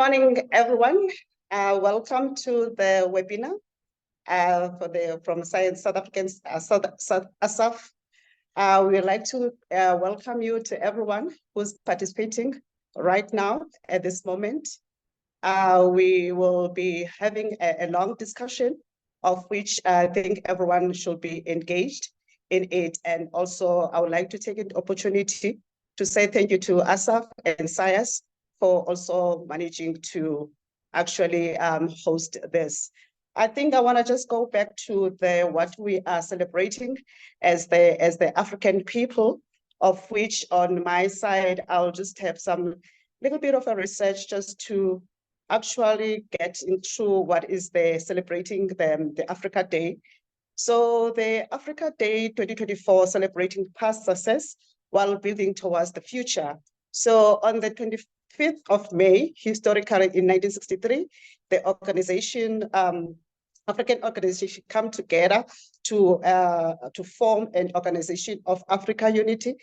Morning, everyone. Welcome to the webinar from Science South Africans ASSAf. We would like to welcome you to everyone who's participating right now at this moment. We will be having a long discussion of which I think everyone should be engaged in it. And also, I would like to take an opportunity to say thank you to ASSAf and LesYAS for also managing to actually host this. I think I want to just go back to what we are celebrating as the African people, of which on my side, I'll just have some little bit of a research just to actually get into what is the celebrating the Africa Day. So the Africa Day 2024 celebrating past success while building towards the future. So on the 25th of May, historically in 1963, the organization, African organization come together to form an organization of Africa Unity,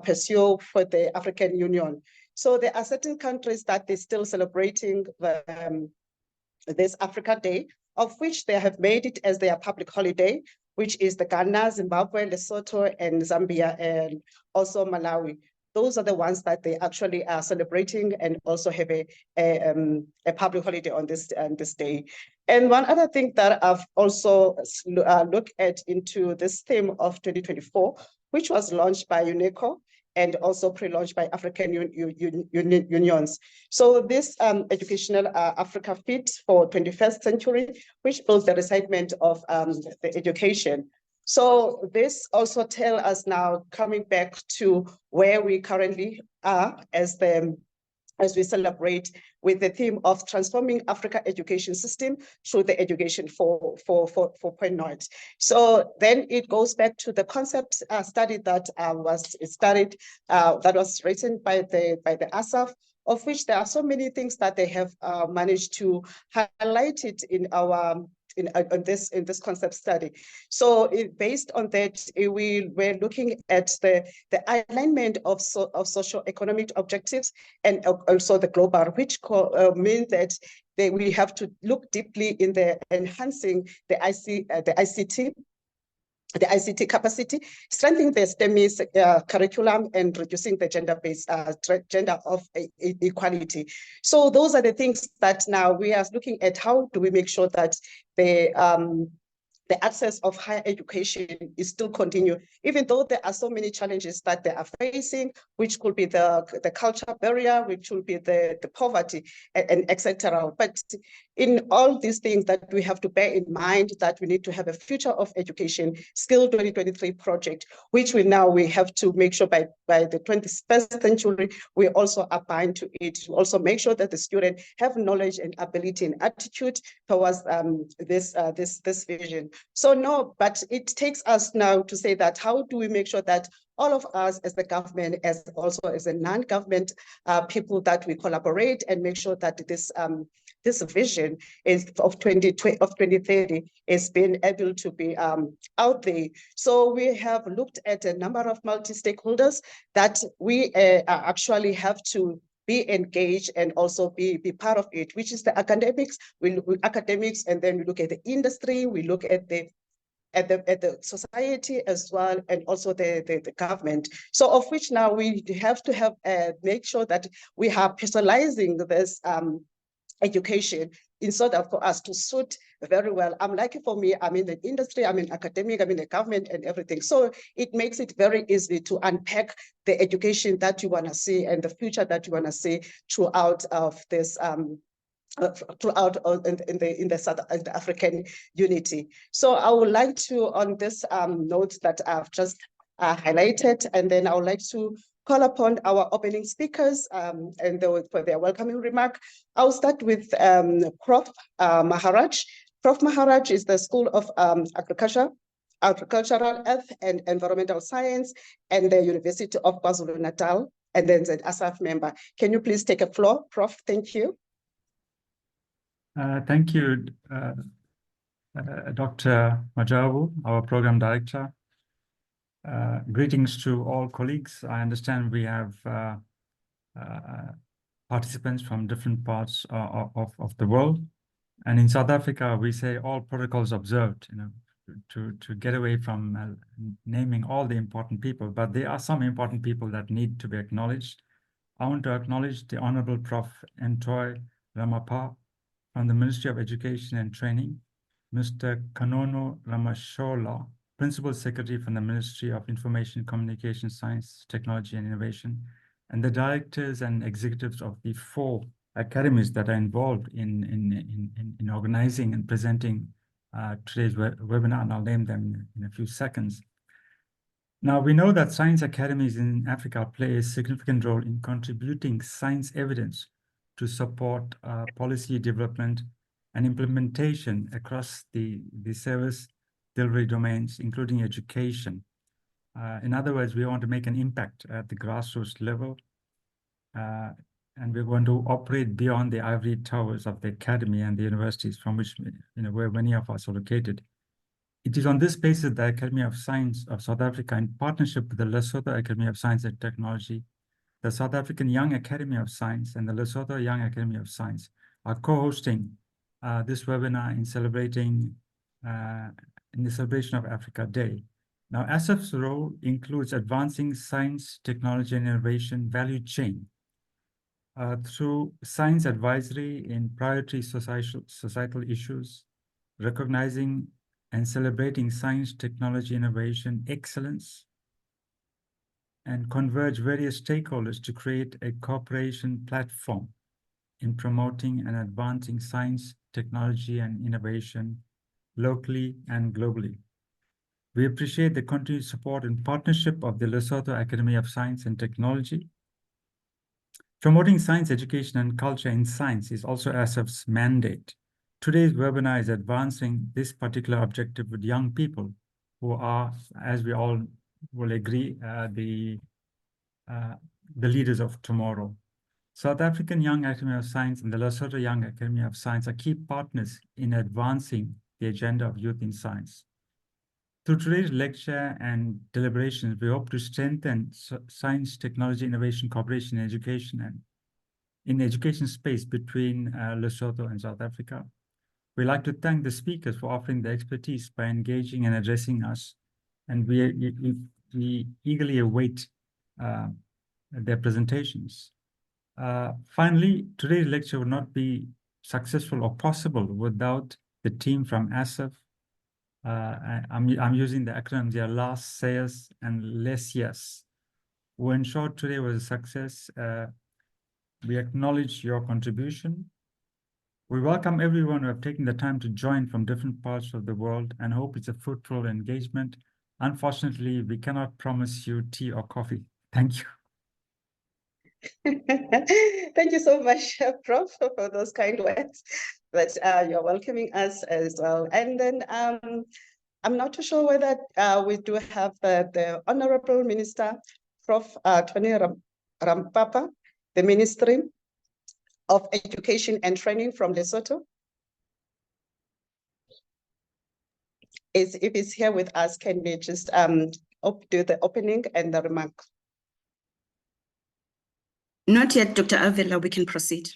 pursue for the African Union. So there are certain countries that they're still celebrating this Africa Day, of which they have made it as their public holiday, which is the Ghana, Zimbabwe, Lesotho, and Zambia, and also Malawi. Those are the ones that they actually are celebrating and also have a public holiday on this day. And one other thing that I've also looked at into this theme of 2024, which was launched by UNESCO, and also pre-launched by African unions. So this educational Africa Fit for 21st century, which builds the recitement of the education. So this also tells us now, coming back to where we currently are as we celebrate with the theme of transforming Africa education system through the education 4.0. So then it goes back to the concept study that was written by the ASSAf, of which there are so many things that they have managed to highlight it in our in this concept study. So based on that, we were looking at the alignment of socio-economic objectives and also the global, which means that we have to look deeply in the enhancing the ICT capacity, strengthening the STEMI curriculum, and reducing the gender-based gender of equality. So those are the things that now we are looking at. How do we make sure that the access of higher education is still continue, even though there are so many challenges that they are facing, which could be the culture barrier, which will be the poverty, and etc. But in all these things that we have to bear in mind that we need to have a future of education skill 2023 project, which we have to make sure by the 21st century, we also are bound to it, to also make sure that the student have knowledge and ability and attitude towards this vision. So no, but it takes us now to say that how do we make sure that all of us as the government, as also as a non-government people, that we collaborate and make sure that this vision of 2030 is being able to be out there. So we have looked at a number of multi-stakeholders that we actually have to be engaged and also be part of it, which is the academics. We look at academics, and then we look at the industry, we look at the society as well, and also the government. So of which now we have to have make sure that we are personalizing this education in order for us to suit very well. I'm lucky for me, I'm in the industry, I'm in academic, I'm in the government and everything. So it makes it very easy to unpack the education that you want to see and the future that you want to see throughout of this throughout in the African unity. So I would like to, on this note that I've just highlighted, and then I would like to call upon our opening speakers and for their welcoming remark. I'll start with Prof. Maharaj. Prof. Maharaj is the School of Agricultural Earth and Environmental Science and the University of KwaZulu-Natal, and then an ASSAf member. Can you please take a floor, Prof? Thank you. Thank you, Dr. Majabu, our program director. Greetings to all colleagues. I understand we have participants from different parts of the world. And in South Africa, we say all protocols observed, to get away from naming all the important people, but there are some important people that need to be acknowledged. I want to acknowledge the Honorable Prof. Ntoy Ramapha from the Ministry of Education and Training, Mr. Kanono Ramashola, Principal Secretary from the Ministry of Information, Communication, Science, Technology and Innovation, and the directors and executives of the 4 academies that are involved in organizing and presenting today's webinar, and I'll name them in a few seconds. Now, we know that science academies in Africa play a significant role in contributing science evidence to support policy development and implementation across the service delivery domains, including education. In other words, we want to make an impact at the grassroots level, and we're going to operate beyond the ivory towers of the academy and the universities from which, where many of us are located. It is on this basis that the Academy of Science of South Africa, in partnership with the Lesotho Academy of Science and Technology, the South African Young Academy of Science, and the Lesotho Young Academy of Science, are co-hosting this webinar in the celebration of Africa Day. Now, ASSAf's role includes advancing science, technology, and innovation value chain through science advisory in priority societal issues, recognizing and celebrating science, technology, innovation, excellence, and converge various stakeholders to create a cooperation platform in promoting and advancing science, technology, and innovation locally and globally. We appreciate the continued support and partnership of the Lesotho Academy of Science and Technology. Promoting science education and culture in science is also ASSAf's mandate. Today's webinar is advancing this particular objective with young people who are, as we all will agree, the leaders of tomorrow. South African Young Academy of Science and the Lesotho Young Academy of Science are key partners in advancing the agenda of youth in science. Through today's lecture and deliberations, we hope to strengthen science, technology, innovation, cooperation, and education, and in the education space between Lesotho and South Africa. We'd like to thank the speakers for offering the expertise by engaging and addressing us, and we eagerly await their presentations. Finally, today's lecture would not be successful or possible without the team from ASSAf. I'm using the acronyms here, LesYAS and LesYAS, who ensured today was a success. We acknowledge your contribution. We welcome everyone who have taken the time to join from different parts of the world and hope it's a fruitful engagement. Unfortunately, we cannot promise you tea or coffee. Thank you. Thank you so much, Prof, for those kind words. But you're welcoming us as well. And then I'm not too sure whether we do have the Honorable Minister, Prof. Tony Rampapa, the Ministry of Education and Training from Lesotho. If he's here with us, can we just do the opening and the remark? Not yet, Dr. Avila, we can proceed.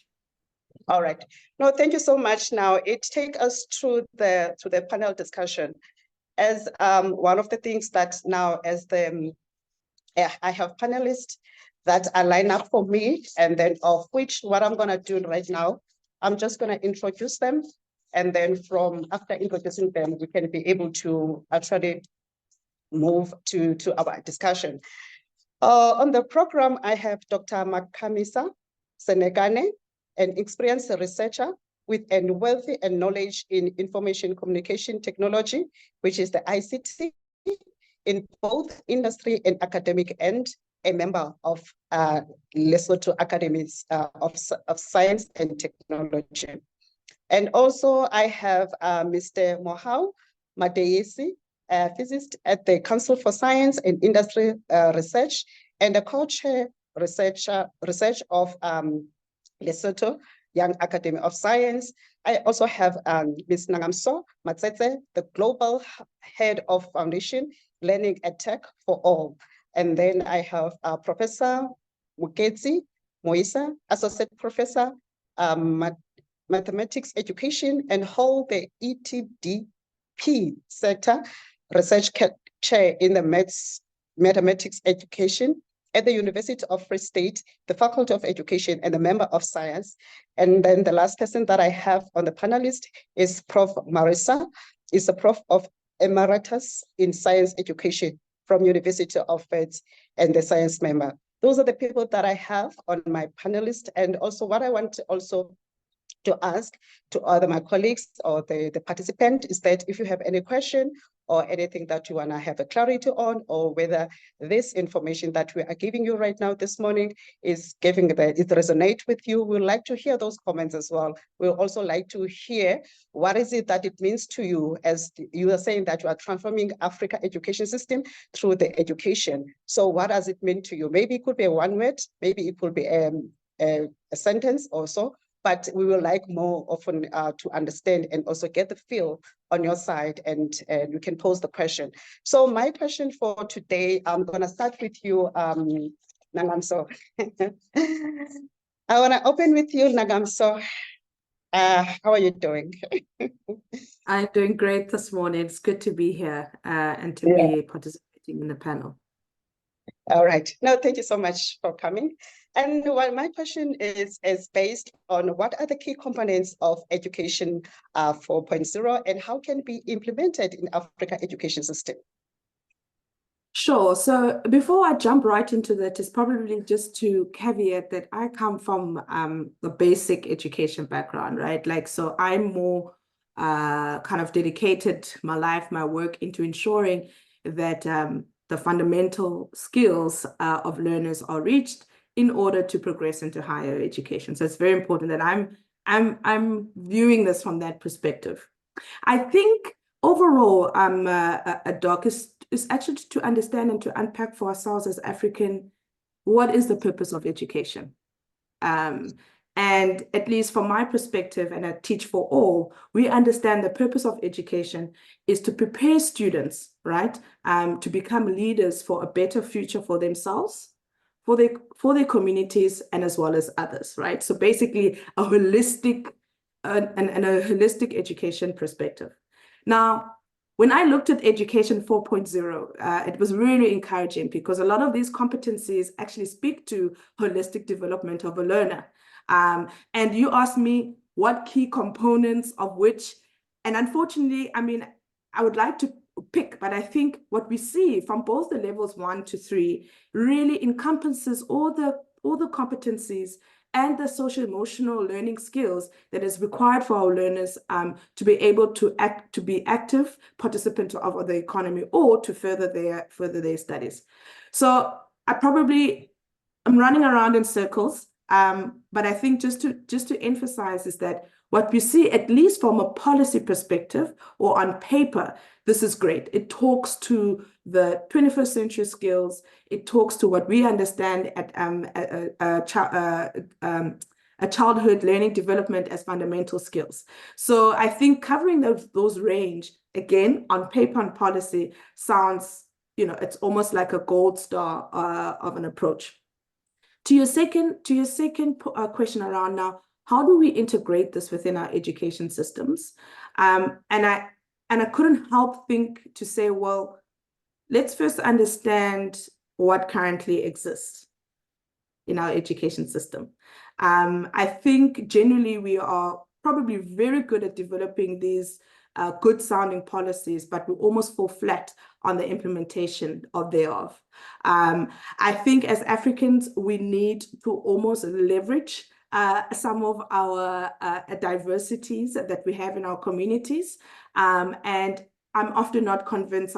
All right. No, thank you so much. Now it takes us to the panel discussion. As one of the things that now as the I have panelists that are lined up for me, and then of which what I'm gonna do right now, I'm just gonna introduce them, and then from after introducing them, we can be able to actually move to our discussion. On the program, I have Dr. Makamisa Senegane, an experienced researcher with a wealth and knowledge in information communication technology, which is the ICT, in both industry and academic, and a member of Lesotho Academies of Science and Technology. And also I have Mr. Mohau Madeyesi, a physicist at the Council for Science and Industry Research, and a co-chair research of Lesotho Young Academy of Science. I also have Ms. Nangamso Matsetse, the Global Head of Foundation Learning at Tech for All. And then I have Professor Muketsi Moisa, Associate Professor, Mathematics Education, and hold the ETDP Sector Research Chair in the Mathematics Education at the University of Free State, the Faculty of Education, and a member of science. And then the last person that I have on the panelist is Prof. Marisa, is a Prof of Emeritus in Science Education from University of Wits and the science member. Those are the people that I have on my panelist. And also what I want to also to ask to other my colleagues or the participant is that if you have any question or anything that you want to have a clarity on, or whether this information that we are giving you right now this morning is it resonate with you, we'd like to hear those comments as well. We'll also like to hear what is it that it means to you, as you are saying that you are transforming Africa education system through the education. So what does it mean to you? Maybe it could be a one word, maybe it could be a sentence also, but we will like more often to understand and also get the feel on your side, and you can pose the question. So my question for today, I'm going to start with you, Nagamso. I want to open with you, Nagamso. How are you doing? I'm doing great this morning. It's good to be here and to be participating in the panel. All right. No, thank you so much for coming. And well, my question is based on what are the key components of education 4.0 and how can it be implemented in Africa education system? Sure. So before I jump right into that, it's probably just to caveat that I come from the basic education background, right? Like, so I'm more kind of dedicated my life, my work into ensuring that the fundamental skills of learners are reached in order to progress into higher education. So it's very important that I'm viewing this from that perspective. I think overall, a doc is actually to understand and to unpack for ourselves as African, what is the purpose of education? And at least from my perspective, and I teach for all, we understand the purpose of education is to prepare students, right, to become leaders for a better future for themselves, for their communities, and as well as others, right? So basically a holistic and a holistic education perspective. Now, when I looked at Education 4.0, it was really encouraging because a lot of these competencies actually speak to holistic development of a learner. And you asked me what key components of which, and unfortunately, I mean, I would like to pick, but I think what we see from both the levels 1 to 3 really encompasses all the competencies and the social emotional learning skills that is required for our learners to be able to be active participants of the economy or to further their studies. So I'm running around in circles, but I think just to emphasize is that what we see, at least from a policy perspective or on paper, this is great. It talks to the 21st century skills. It talks to what we understand at a childhood learning development as fundamental skills. So I think covering those range, again, on paper and policy sounds, it's almost like a gold star of an approach. To your second question around now, how do we integrate this within our education systems? And I couldn't help think to say, well, let's first understand what currently exists in our education system. I think generally we are probably very good at developing these good sounding policies, but we almost fall flat on the implementation thereof. I think as Africans, we need to almost leverage some of our diversities that we have in our communities. And I'm often not convinced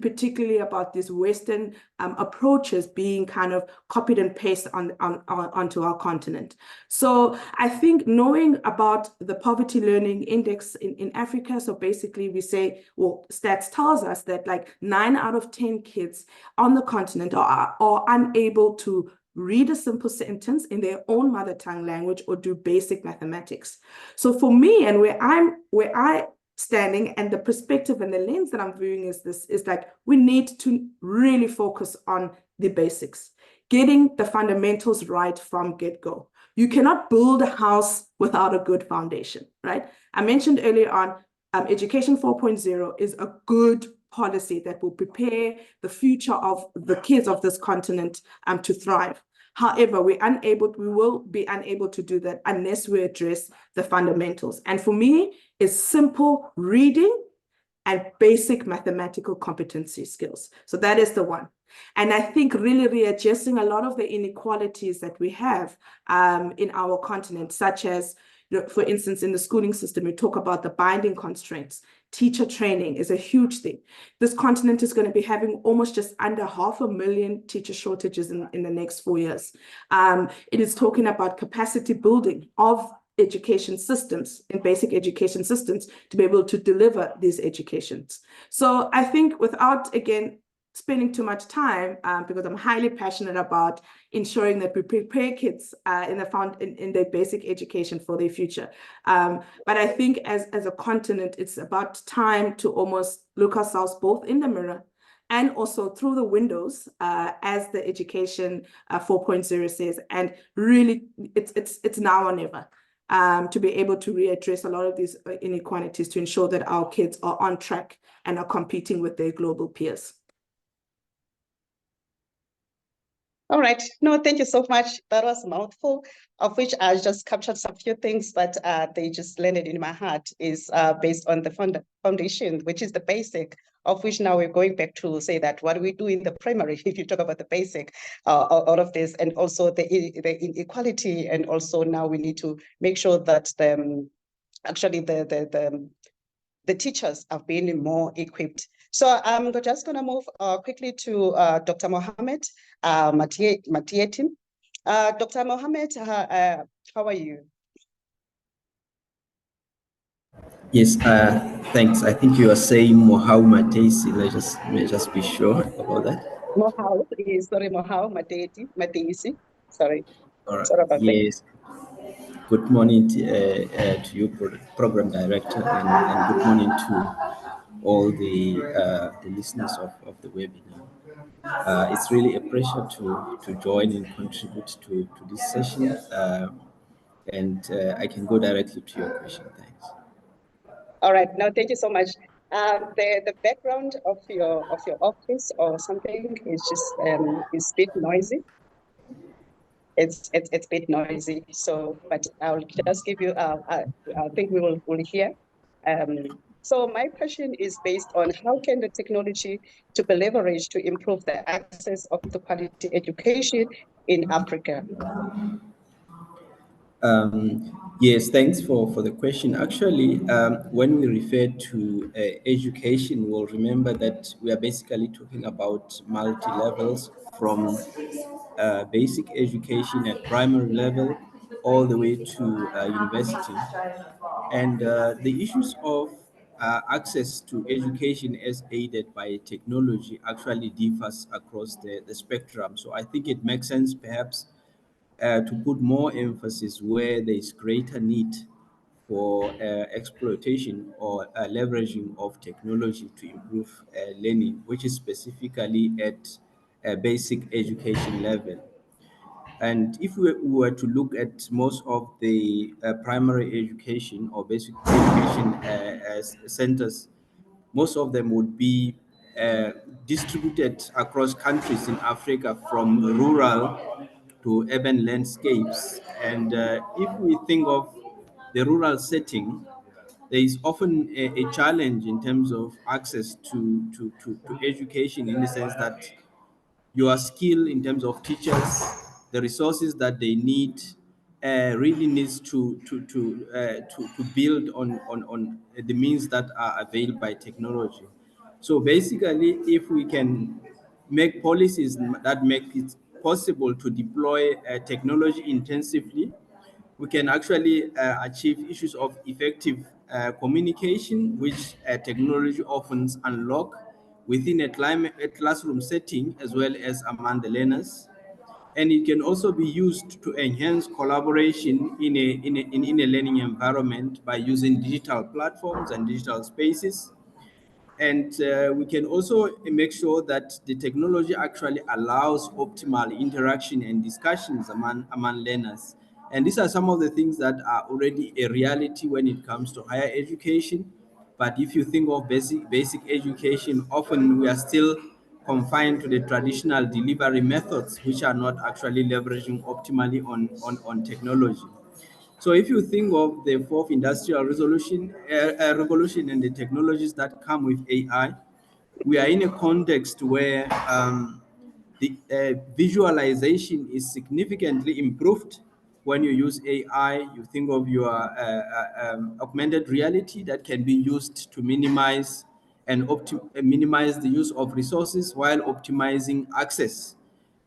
particularly about these Western approaches being kind of copied and pasted onto our continent. So I think knowing about the poverty learning index in Africa, so basically we say, well, stats tells us that like 9 out of 10 kids on the continent are unable to read a simple sentence in their own mother tongue language or do basic mathematics. So for me, and where I standing and the perspective and the lens that I'm viewing is like we need to really focus on the basics. getting the fundamentals right from get-go. You cannot build a house without a good foundation, right? I mentioned earlier on, Education 4.0 is a good policy that will prepare the future of the kids of this continent to thrive. However, we will be unable to do that unless we address the fundamentals. And for me, it's simple reading and basic mathematical competency skills. So that is the one. And I think really readjusting a lot of the inequalities that we have in our continent, such as, for instance, in the schooling system, we talk about the binding constraints. Teacher training is a huge thing. This continent is going to be having almost just under 500,000 teacher shortages in the next 4 years. It is talking about capacity building of education systems and basic education systems to be able to deliver these educations. So I think without, again, spending too much time, because I'm highly passionate about ensuring that we prepare kids in their basic education for their future. But I think as a continent, it's about time to almost look ourselves both in the mirror and also through the windows, as the Education 4.0 says, and really it's now or never. To be able to readdress a lot of these inequalities to ensure that our kids are on track and are competing with their global peers. All right. No, thank you so much. That was a mouthful, of which I just captured some few things, but they just landed in my heart, is based on the foundation, which is the basic, of which now we're going back to say that what we do in the primary, if you talk about the basic, all of this, and also the inequality, and also now we need to make sure that the teachers are being more equipped. So I'm just going to move quickly to Dr. Mohammed Matietin. Dr. Mohammed, how are you? Yes, thanks. I think you are saying Mohammed Matesi. May just be sure about that. Matesi. Sorry. All right. Sorry about that. Yes. Good morning to you, program director, and good morning to all the listeners of the webinar. It's really a pleasure to join and contribute to this session, and I can go directly to your question. Thanks. All right. No, thank you so much. The background of your office or something is just is a bit noisy. It's a bit noisy. So, but I'll just give you. I think we'll hear. So my question is based on how can the technology to be leveraged to improve the access of the quality education in Africa? Yes, thanks for the question. Actually, when we refer to education, we'll remember that we are basically talking about multi-levels from basic education at primary level all the way to university. And the issues of access to education as aided by technology actually differs across the spectrum. So I think it makes sense perhaps to put more emphasis where there is greater need for exploitation or leveraging of technology to improve learning, which is specifically at a basic education level. And if we were to look at most of the primary education or basic education centers, most of them would be distributed across countries in Africa from rural to urban landscapes. And if we think of the rural setting, there is often a challenge in terms of access to education, in the sense that your skill in terms of teachers, the resources that they need, really needs to build on the means that are availed by technology. So basically, if we can make policies that make it possible to deploy technology intensively, we can actually achieve issues of effective communication, which technology often unlock within a classroom setting as well as among the learners. And it can also be used to enhance collaboration in a learning environment by using digital platforms and digital spaces. And we can also make sure that the technology actually allows optimal interaction and discussions among learners. And these are some of the things that are already a reality when it comes to higher education. But if you think of basic education, often we are still confined to the traditional delivery methods, which are not actually leveraging optimally on technology. So if you think of the fourth industrial revolution and the technologies that come with AI, we are in a context where the visualization is significantly improved. When you use AI, you think of your augmented reality that can be used to minimize minimize the use of resources while optimizing access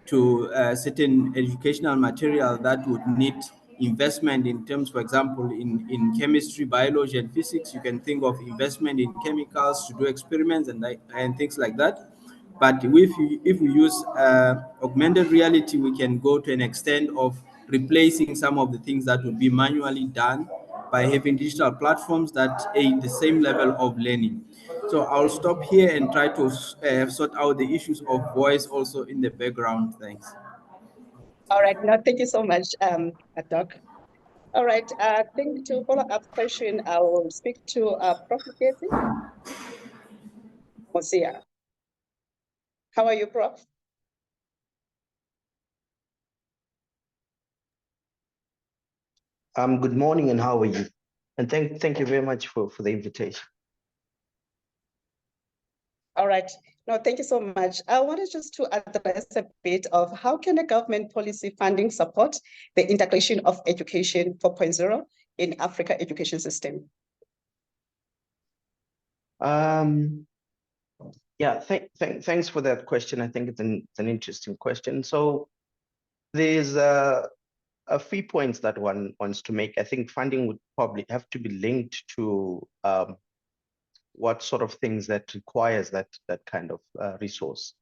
to certain educational material that would need investment in terms, for example, in chemistry, biology, and physics. You can think of investment in chemicals to do experiments and things like that. But if we use augmented reality, we can go to an extent of replacing some of the things that would be manually done by having digital platforms that aid the same level of learning. So I'll stop here and try to sort out the issues of voice also in the background. Thanks. All right, no, thank you so much, Doc. All right, I think to follow up question, I will speak to Prof. Casey. Mosia. How are you, Prof? Good morning, and how are you? And thank you very much for the invitation. All right. No, thank you so much. I wanted just to address a bit of how can the government policy funding support the integration of education 4.0 in Africa education system? Yeah, thanks for that question. I think it's an interesting question. So there's a few points that one wants to make. I think funding would probably have to be linked to what sort of things that requires that kind of resource.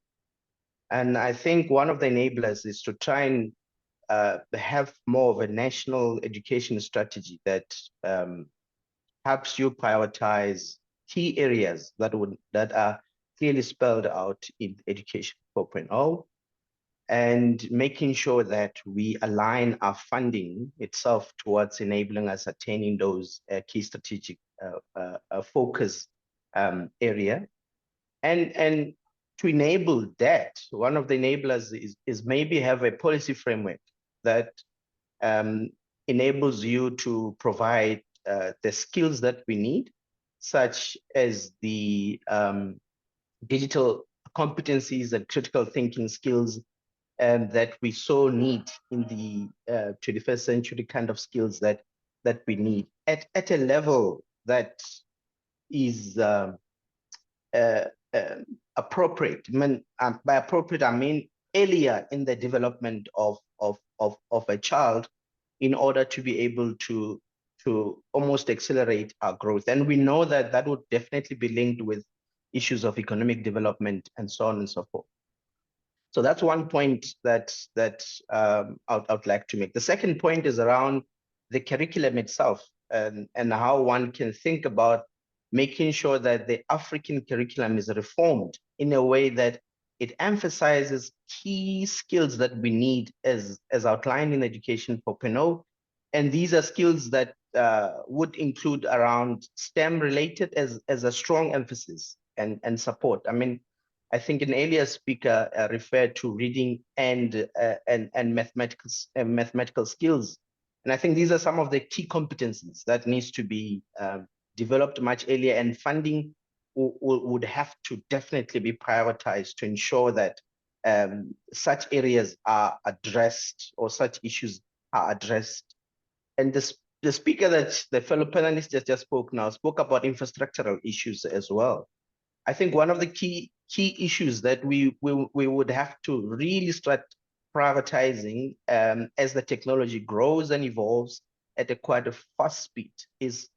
And I think one of the enablers is to try and have more of a national education strategy that helps you prioritize key areas that are clearly spelled out in Education 4.0, and making sure that we align our funding itself towards enabling us attaining those key strategic focus area. And to enable that, one of the enablers is maybe have a policy framework that enables you to provide the skills that we need, such as the digital competencies and critical thinking skills that we so need in the 21st century, kind of skills that we need at a level that is appropriate. I mean, by appropriate, I mean earlier in the development of a child, in order to be able to almost accelerate our growth. And we know that that would definitely be linked with issues of economic development and so on and so forth. So that's one point that I'd like to make. The second point is around the curriculum itself, and how one can think about making sure that the African curriculum is reformed in a way that it emphasizes key skills that we need as outlined in Education 4.0. And these are skills that would include around STEM related as a strong emphasis and support. I mean, I think an earlier speaker referred to reading and mathematical skills. And I think these are some of the key competencies that needs to be developed much earlier, and funding would have to definitely be prioritized to ensure that such areas are addressed, or such issues are addressed. And the speaker that the fellow panelist just spoke now spoke about infrastructural issues as well. I think one of the key issues that we would have to really start prioritizing as the technology grows and evolves at a quite a fast speed is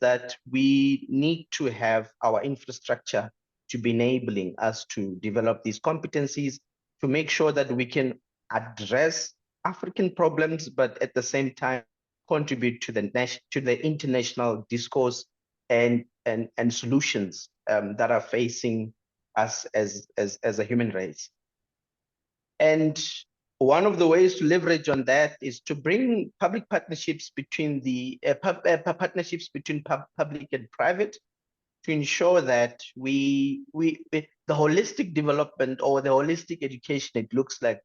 that we need to have our infrastructure to be enabling us to develop these competencies, to make sure that we can address African problems, but at the same time contribute to the international discourse and and solutions that are facing us as a human race. And one of the ways to leverage on that is to bring public partnerships between partnerships between public and private, to ensure that the holistic development or the holistic education, it looks like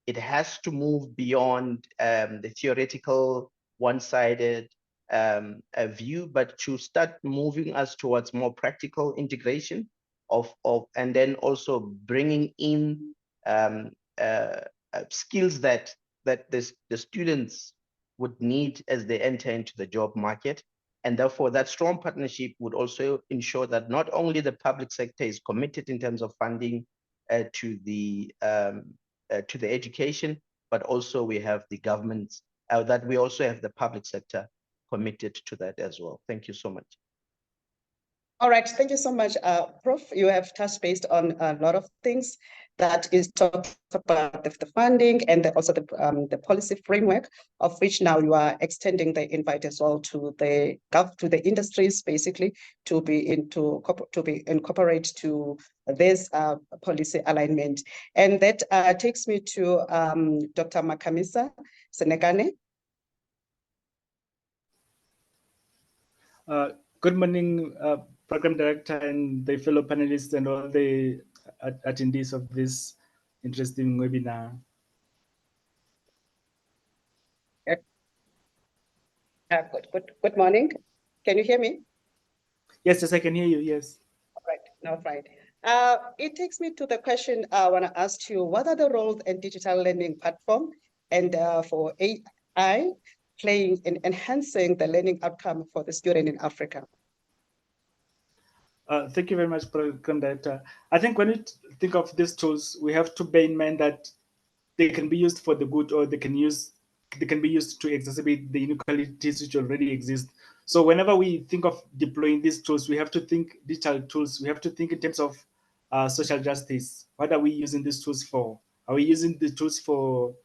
it has to move beyond the theoretical one-sided view, but to start moving us towards more practical integration of and then also bringing in skills that the students would need as they enter into the job market. And therefore, that strong partnership would also ensure that not only the public sector is committed in terms of funding to the education, but also we have the governments, that we also have the public sector committed to that as well. Thank you so much. All right, thank you so much, Prof. You have touched based on a lot of things that is talked about the funding and also the policy framework, of which now you are extending the invite as well to the industries, basically, to be incorporate to this policy alignment. And that takes me to Dr. Makamisa Senekane. Good morning, Program Director and the fellow panelists and all the attendees of this interesting webinar. Good morning. Can you hear me? Yes, I can hear you, yes. All right, no, right. It takes me to the question I want to ask you: what are the roles in digital learning platform and for AI playing in enhancing the learning outcome for the student in Africa? Thank you very much, Program Director. I think when we think of these tools, we have to bear in mind that they can be used for the good, or they can be used to exacerbate the inequalities which already exist. So whenever we think of deploying these tools, we have to think digital tools. We have to think in terms of social justice. What are we using these tools for? Are we using the tools for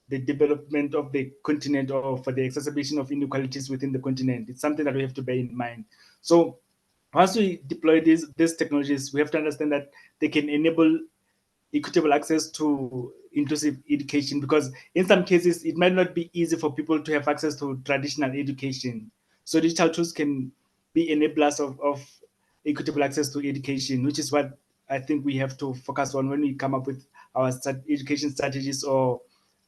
the development of the continent or for the exacerbation of inequalities within the continent? It's something that we have to bear in mind. So once we deploy these technologies, we have to understand that they can enable equitable access to inclusive education, because in some cases, it might not be easy for people to have access to traditional education. So digital tools can be enablers of equitable access to education, which is what I think we have to focus on when we come up with our education strategies or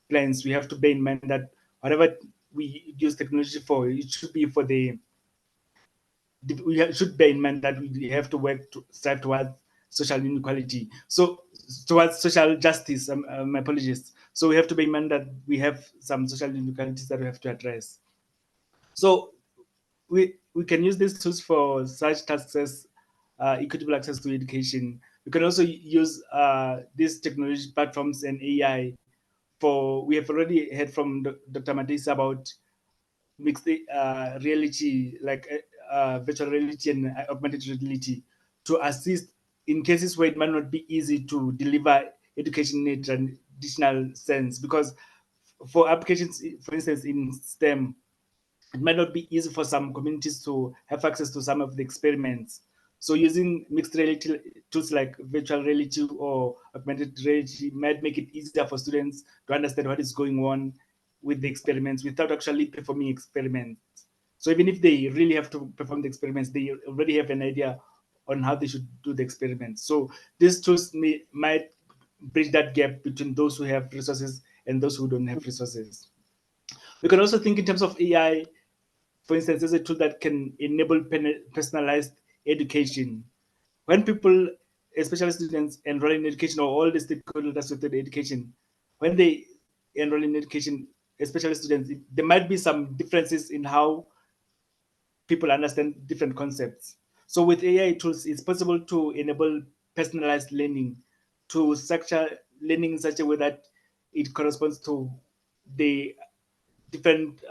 plans. We have to bear in mind that whatever we use technology for, it should be for we should bear in mind that we have to work to strive towards social inequality. So towards social justice, my apologies. So we have to bear in mind that we have some social inequalities that we have to address. So we can use these tools for such tasks as equitable access to education. We can also use these technology platforms and AI we have already heard from Dr. Matisse about mixed reality, like virtual reality and augmented reality, to assist in cases where it might not be easy to deliver education in a traditional sense. Because for applications, for instance, in STEM, it might not be easy for some communities to have access to some of the experiments. So using mixed reality tools like virtual reality or augmented reality might make it easier for students to understand what is going on with the experiments without actually performing experiments. So even if they really have to perform the experiments, they already have an idea on how they should do the experiments. So these tools might bridge that gap between those who have resources and those who don't have resources. We can also think in terms of AI. For instance, there's a tool that can enable personalized education. When people, especially students, enroll in education, or all the stakeholders within education, when they enroll in education, especially students, there might be some differences in how people understand different concepts. So with AI tools, it's possible to enable personalized learning, to structure learning in such a way that it corresponds to the different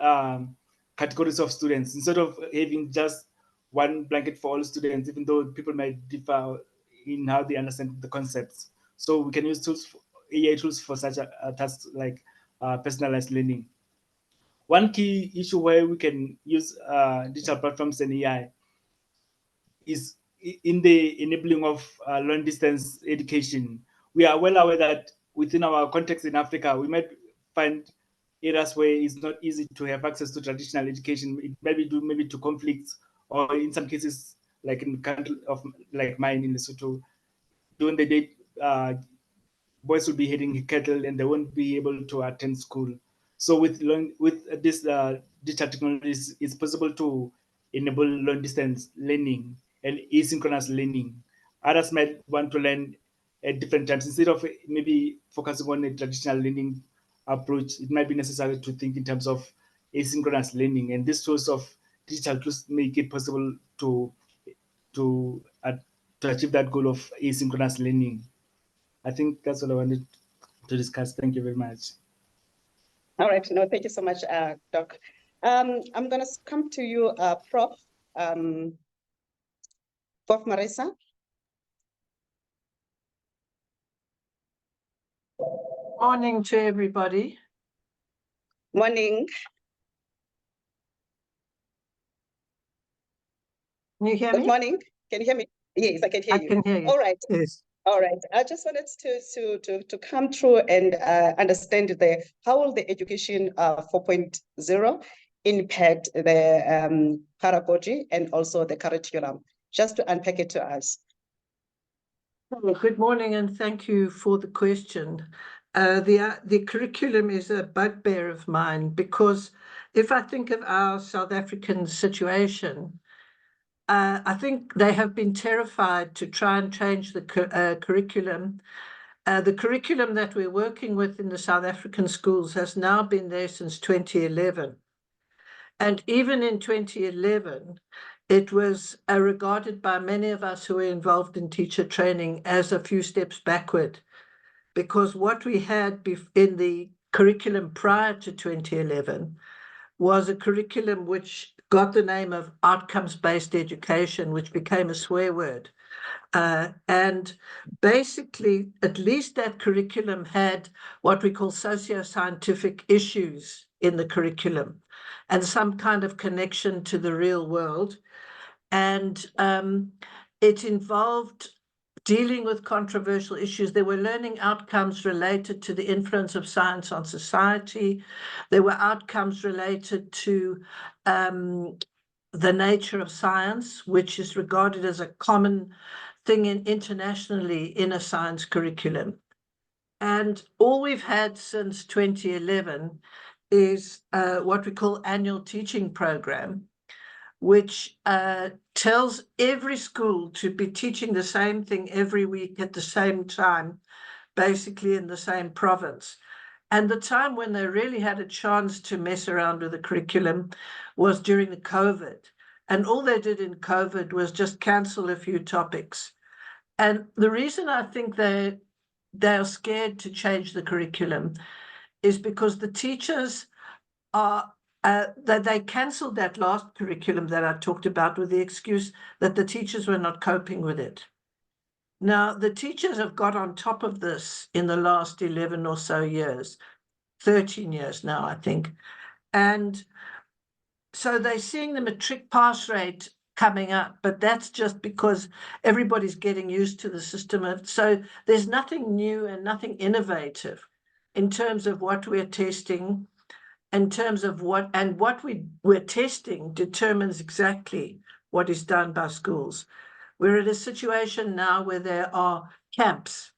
categories of students, instead of having just one blanket for all students, even though people might differ in how they understand the concepts. So we can use AI tools for such a task like personalized learning. One key issue where we can use digital platforms and AI is in the enabling of long distance education. We are well aware that within our context in Africa, we might find areas where it's not easy to have access to traditional education. It may be due maybe to conflicts, or in some cases, like in country of like mine in Lesotho, during the day, boys will be heading cattle and they won't be able to attend school. So with this digital technologies, it's possible to enable long distance learning and asynchronous learning. Others might want to learn at different times instead of maybe focusing on a traditional learning approach. It might be necessary to think in terms of asynchronous learning, and this source of digital tools make it possible to to achieve that goal of asynchronous learning. I think that's what I wanted to discuss. Thank you very much. All right, no, thank you so much, Doc. I'm gonna come to you, Prof. Prof. Marisa. Morning to everybody. Morning. Can you hear Good me? morning. Can you hear me? Yes, I can hear I you. can hear you. All right. Yes. All right. I just wanted to come through and understand how will the education 4.0 impact the pedagogy and also the curriculum, just to unpack it to us. Well, good morning and thank you for the question. The curriculum is a bugbear of mine because if I think of our South African situation, I think they have been terrified to try and change the curriculum. The curriculum that we're working with in the South African schools has now been there since 2011. And even in 2011, it was regarded by many of us who were involved in teacher training as a few steps backward, because what we had in the curriculum prior to 2011 was a curriculum which got the name of outcomes-based education, which became a swear word. And basically, at least that curriculum had what we call socio-scientific issues in the curriculum and some kind of connection to the real world. And it involved dealing with controversial issues. There were learning outcomes related to the influence of science on society. There were outcomes related to the nature of science, which is regarded as a common thing internationally in a science curriculum. And all we've had since 2011 is what we call annual teaching program, which tells every school to be teaching the same thing every week at the same time, basically in the same province. And the time when they really had a chance to mess around with the curriculum was during the COVID. And all they did in COVID was just cancel a few topics. And the reason I think they are scared to change the curriculum is because the teachers are that they cancelled that last curriculum that I talked about with the excuse that the teachers were not coping with it. Now, the teachers have got on top of this in the last 11 or so years, 13 years now, I think. And so they're seeing the matric pass rate coming up, but that's just because everybody's getting used to the system. So there's nothing new and nothing innovative in terms of what we're testing, in terms of what we're testing determines exactly what is done by schools. We're at a situation now where there are camps,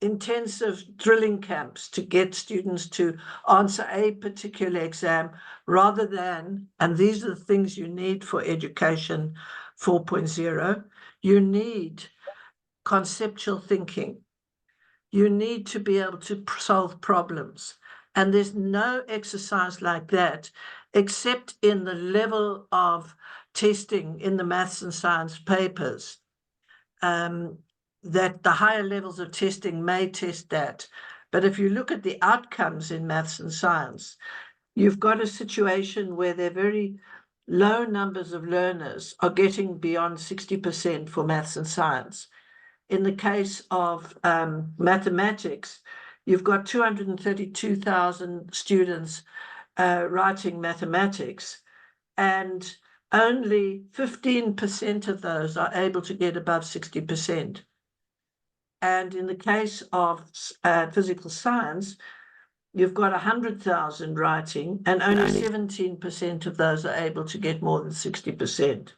intensive drilling camps to get students to answer a particular exam rather than, and these are the things you need for education 4.0, you need conceptual thinking. You need to be able to solve problems. And there's no exercise like that, except in the level of testing in the maths and science papers, that the higher levels of testing may test that. But if you look at the outcomes in maths and science, you've got a situation where there are very low numbers of learners are getting beyond 60% for maths and science. In the case of mathematics, you've got 232,000 students writing mathematics, and only 15% of those are able to get above 60%. And in the case of physical science, you've got 100,000 writing, and only 17% of those are able to get more than 60%.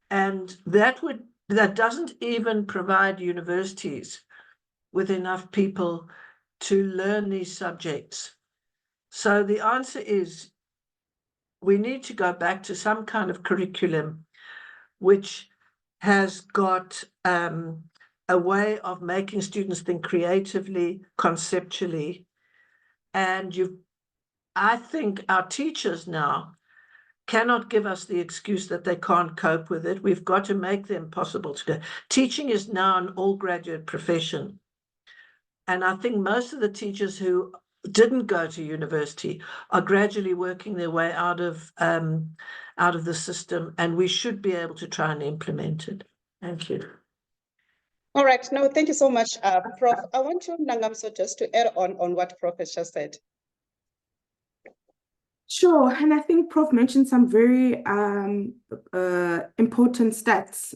And that doesn't even provide universities with enough people to learn these subjects. So the answer is we need to go back to some kind of curriculum which has got a way of making students think creatively, conceptually. And I think our teachers now cannot give us the excuse that they can't cope with it. We've got to make them possible to go. Teaching is now an all-graduate profession. And I think most of the teachers who didn't go to university are gradually working their way out of the system, and we should be able to try and implement it. Thank you. All right. No, thank you so much, Prof. I want you, Nangamso, just to add on what Prof has just said. Sure, and I think Prof mentioned some very important stats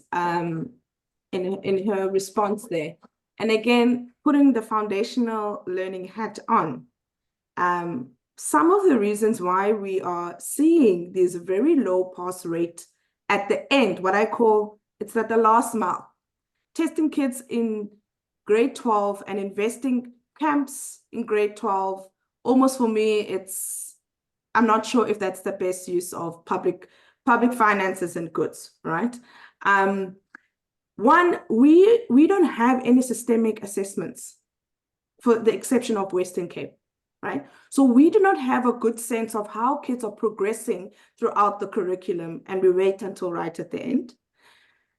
in her response there. And again, putting the foundational learning hat on, some of the reasons why we are seeing this very low pass rate at the end, what I call, it's at the last mile, testing kids in grade 12 and investing camps in grade 12, almost for me, I'm not sure if that's the best use of public finances and goods, right? One, we don't have any systemic assessments for the exception of Western Cape, right? So we do not have a good sense of how kids are progressing throughout the curriculum, and we wait until right at the end.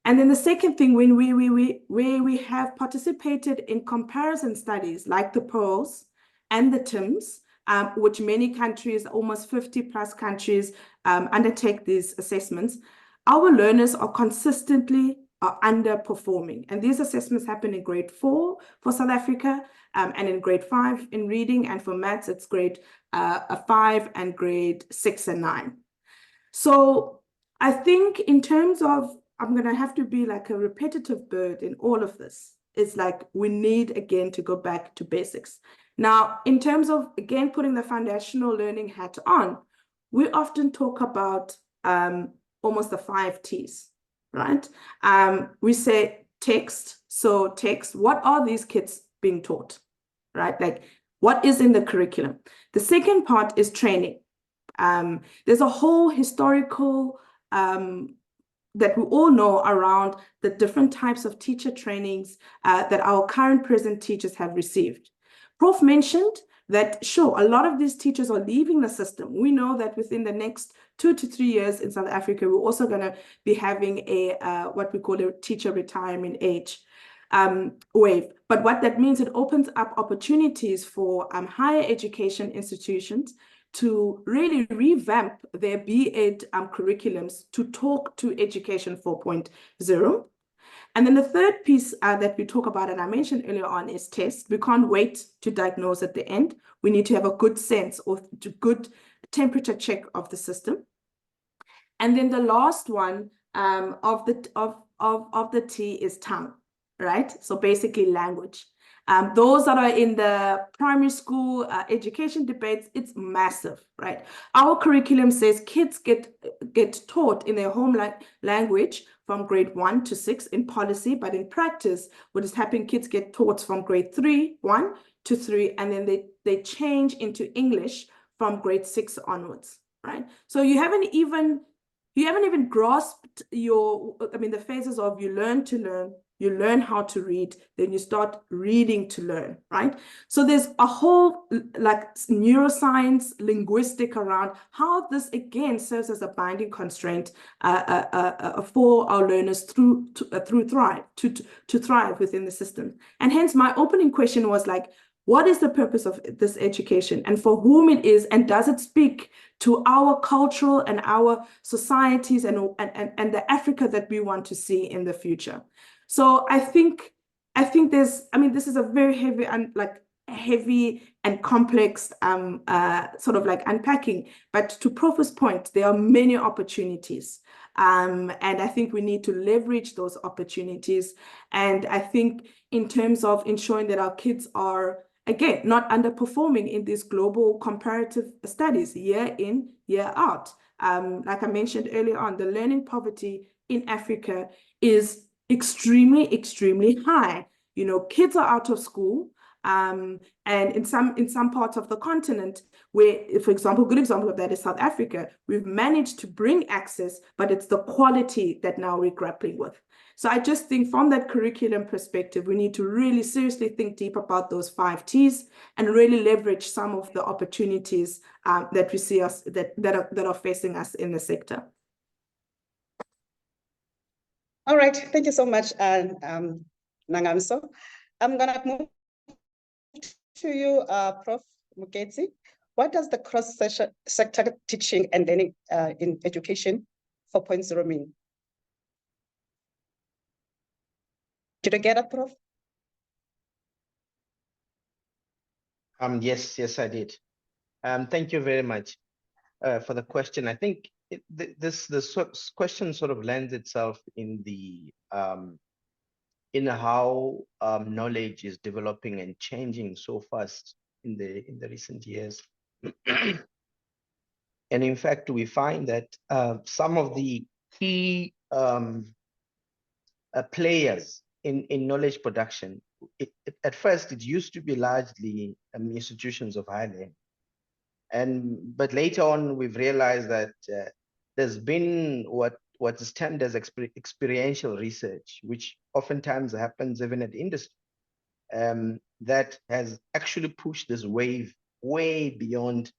And then the second thing, when we have participated in comparison studies like the Pearls and the TIMS, which many countries, almost 50 plus countries, undertake these assessments, our learners are consistently underperforming. And these assessments happen in grade 4 for South Africa, and in grade 5 in reading, and for maths, it's grade 5 and grade 6 and 9. So I think in terms of, I'm going to have to be like a repetitive bird in all of this. It's like we need, again, to go back to basics. Now, in terms of, again, putting the foundational learning hat on, we often talk about almost the 5 T's, right? We say text. So text, what are these kids being taught, right? Like, what is in the curriculum? The second part is training. There's a whole historical that we all know around the different types of teacher trainings that our current present teachers have received. Prof mentioned that, sure, a lot of these teachers are leaving the system. We know that within the next 2 to 3 years in South Africa, we're also going to be having a what we call a teacher retirement age wave. But what that means, it opens up opportunities for higher education institutions to really revamp their B.Ed curriculums to talk to Education 4.0. And then the third piece that we talk about, and I mentioned earlier on, is test. We can't wait to diagnose at the end. We need to have a good sense or good temperature check of the system. And then the last one of the T is tongue, right? So basically language. Those that are in the primary school education debates, it's massive, right? Our curriculum says kids get taught in their home language from grade 1 to 6 in policy, but in practice, what is happening, kids get taught from grade 1 to 3, and then they change into English from grade 6 onwards, right? So you haven't even grasped the phases of you learn to learn, you learn how to read, then you start reading to learn, right? So there's a whole like neuroscience, linguistic around how this again serves as a binding constraint for our learners to thrive within the system. And hence my opening question was like, what is the purpose of this education and for whom it is, and does it speak to our cultural and our societies and the Africa that we want to see in the future? So I think there's, this is a very heavy and complex sort of like unpacking, but to Prof's point, there are many opportunities And I think we need to leverage those opportunities. And I think in terms of ensuring that our kids are, again, not underperforming in these global comparative studies year in, year out. Like I mentioned earlier on, the learning poverty in Africa is extremely, extremely high. You know, kids are out of school. And in some parts of the continent, where, for example, a good example of that is South Africa, we've managed to bring access, but it's the quality that now we're grappling with. So I just think from that curriculum perspective, we need to really seriously think deep about those 5 T's and really leverage some of the opportunities that we see us that are facing us in the sector. All right, thank you so much, Nangamso. I'm gonna move to you, Prof. Muketsi. What does the cross-sector teaching and learning in education 4.0 mean? Did you get it, Prof? Yes, I did. Thank you very much for the question. I think this question sort of lends itself in the in how knowledge is developing and changing so fast in the recent years. And in fact, we find that some of the key players in knowledge production, at first it used to be largely institutions of higher learning, but later on we've realized that there's been what is termed as experiential research, which oftentimes happens even at industry, that has actually pushed this wave way beyond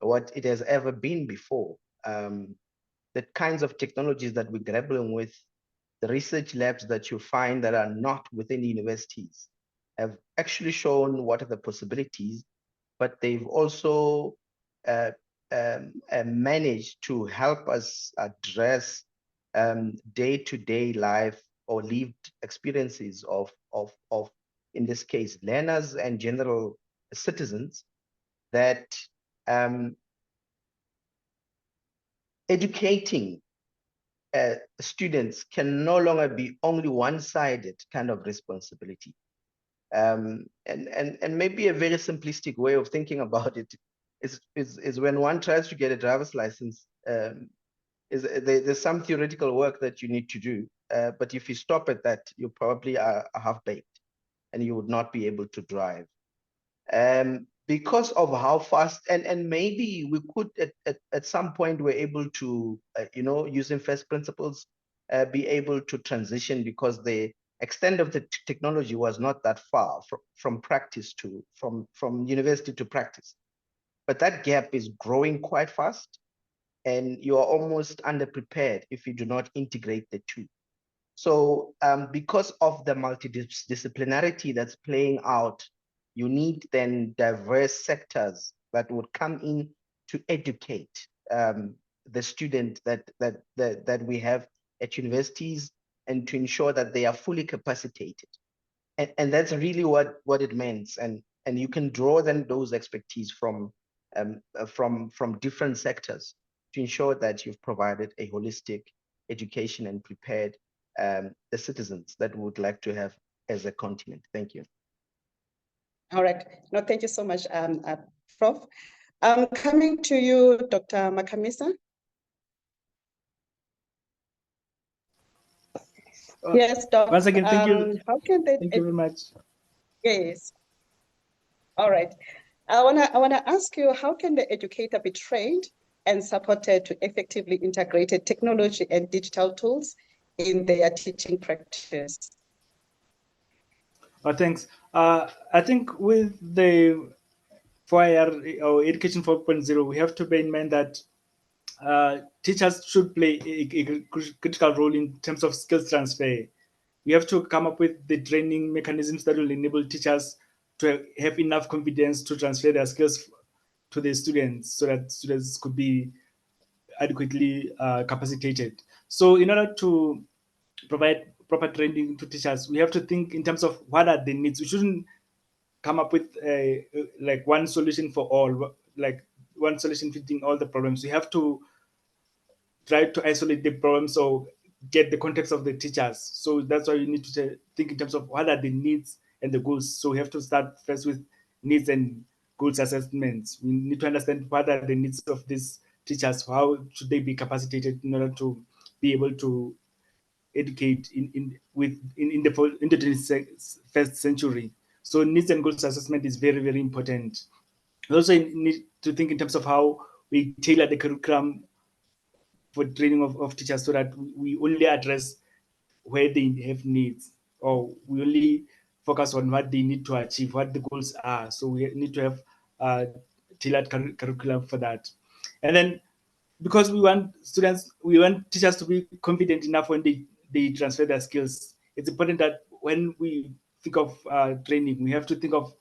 what it has ever been before. The kinds of technologies that we're grappling with, the research labs that you find that are not within universities, have actually shown what are the possibilities, but they've also managed to help us address day-to-day life or lived experiences of, in this case, learners and general citizens, that educating students can no longer be only one-sided kind of responsibility. And maybe a very simplistic way of thinking about it is when one tries to get a driver's license, there's some theoretical work that you need to do, but if you stop at that, you probably are half-baked and you would not be able to drive. Because of how fast, and maybe we could at some point we're able to, using first principles, be able to transition, because the extent of the technology was not that far from practice to, from university to practice. But that gap is growing quite fast, and you are almost underprepared if you do not integrate the two. So because of the multidisciplinarity that's playing out, you need then diverse sectors that would come in to educate the student that we have at universities, and to ensure that they are fully capacitated. And that's really what it means. And you can draw then those expertise from different sectors to ensure that you've provided a holistic education and prepared the citizens that we would like to have as a continent. Thank you. All right. No, thank you so much, Prof. Coming to you, Dr. Makamisa. Yes, Dr. Once again, thank you. How can they? Thank you very much. Yes. All right. I wanna ask you, how can the educator be trained and supported to effectively integrate technology and digital tools in their teaching practice? Thanks. I think with the 4IR or Education 4.0, we have to bear in mind that teachers should play a critical role in terms of skills transfer. We have to come up with the training mechanisms that will enable teachers to have enough confidence to transfer their skills to the students, so that students could be adequately capacitated. So in order to provide proper training to teachers, we have to think in terms of what are the needs. We shouldn't come up with like one solution for all, like one solution fitting all the problems. We have to try to isolate the problems or get the context of the teachers. So that's why you need to think in terms of what are the needs and the goals. So we have to start first with needs and goals assessments. We need to understand what are the needs of these teachers, how should they be capacitated in order to be able to educate in the 21st century. So needs and goals assessment is very, very important. We also need to think in terms of how we tailor the curriculum for training of teachers so that we only address where they have needs, or we only focus on what they need to achieve, what the goals are. So we need to have tailored curriculum for that. And then because we want teachers to be confident enough when they transfer their skills, it's important that when we think of training, we have to think of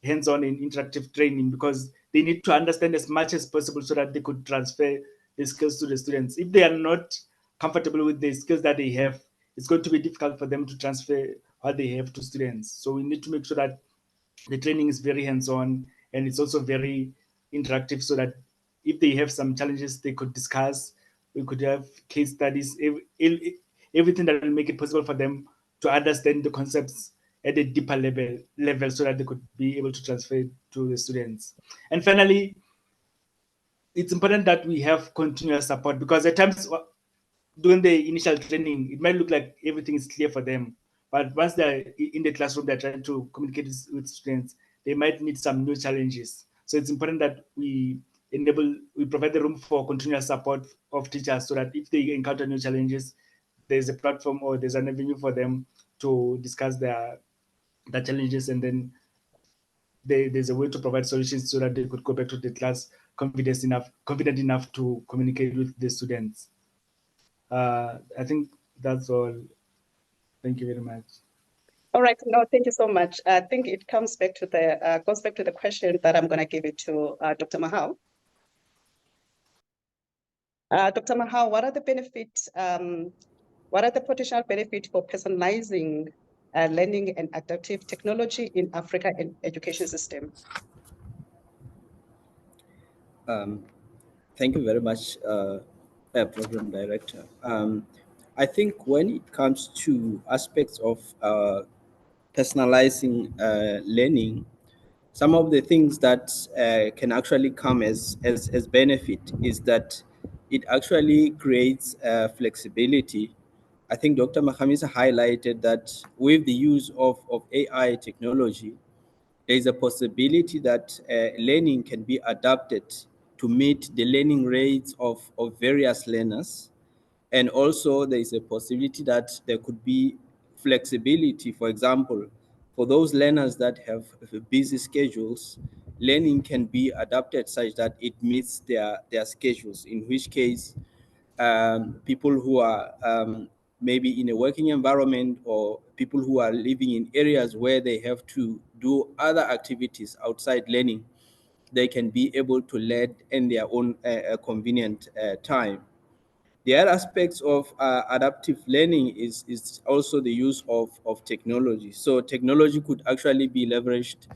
hands-on and interactive training, because they need to understand as much as possible so that they could transfer the skills to the students. If they are not comfortable with the skills that they have, it's going to be difficult for them to transfer what they have to students. So we need to make sure that the training is very hands-on and it's also very interactive, so that if they have some challenges, they could discuss. We could have case studies, everything that will make it possible for them to understand the concepts at a deeper level so that they could be able to transfer to the students. And finally, it's important that we have continuous support, because at times during the initial training, it might look like everything is clear for them. But once they're in the classroom, they're trying to communicate with students, they might need some new challenges. So it's important that we provide the room for continuous support of teachers, so that if they encounter new challenges, there's a platform or there's an avenue for them to discuss their challenges, and then there's a way to provide solutions so that they could go back to the class confident enough to communicate with the students. I think that's all. Thank you very much. All right, no, thank you so much. I think it comes back to the question that I'm going to give it to Dr. Mahal. Dr. Mahal, what are the benefits? What are the potential benefits for personalizing learning and adaptive technology in Africa and education system? Thank you very much, Program Director. I think when it comes to aspects of personalizing learning, some of the things that can actually come as benefit is that it actually creates flexibility. I think Dr. Mahamisa highlighted that with the use of AI technology, there is a possibility that learning can be adapted to meet the learning rates of various learners. And also there is a possibility that there could be flexibility. For example, for those learners that have busy schedules, learning can be adapted such that it meets their schedules, in which case people who are maybe in a working environment, or people who are living in areas where they have to do other activities outside learning, they can be able to learn in their own convenient time. The other aspects of adaptive learning is also the use of technology. So technology could actually be leveraged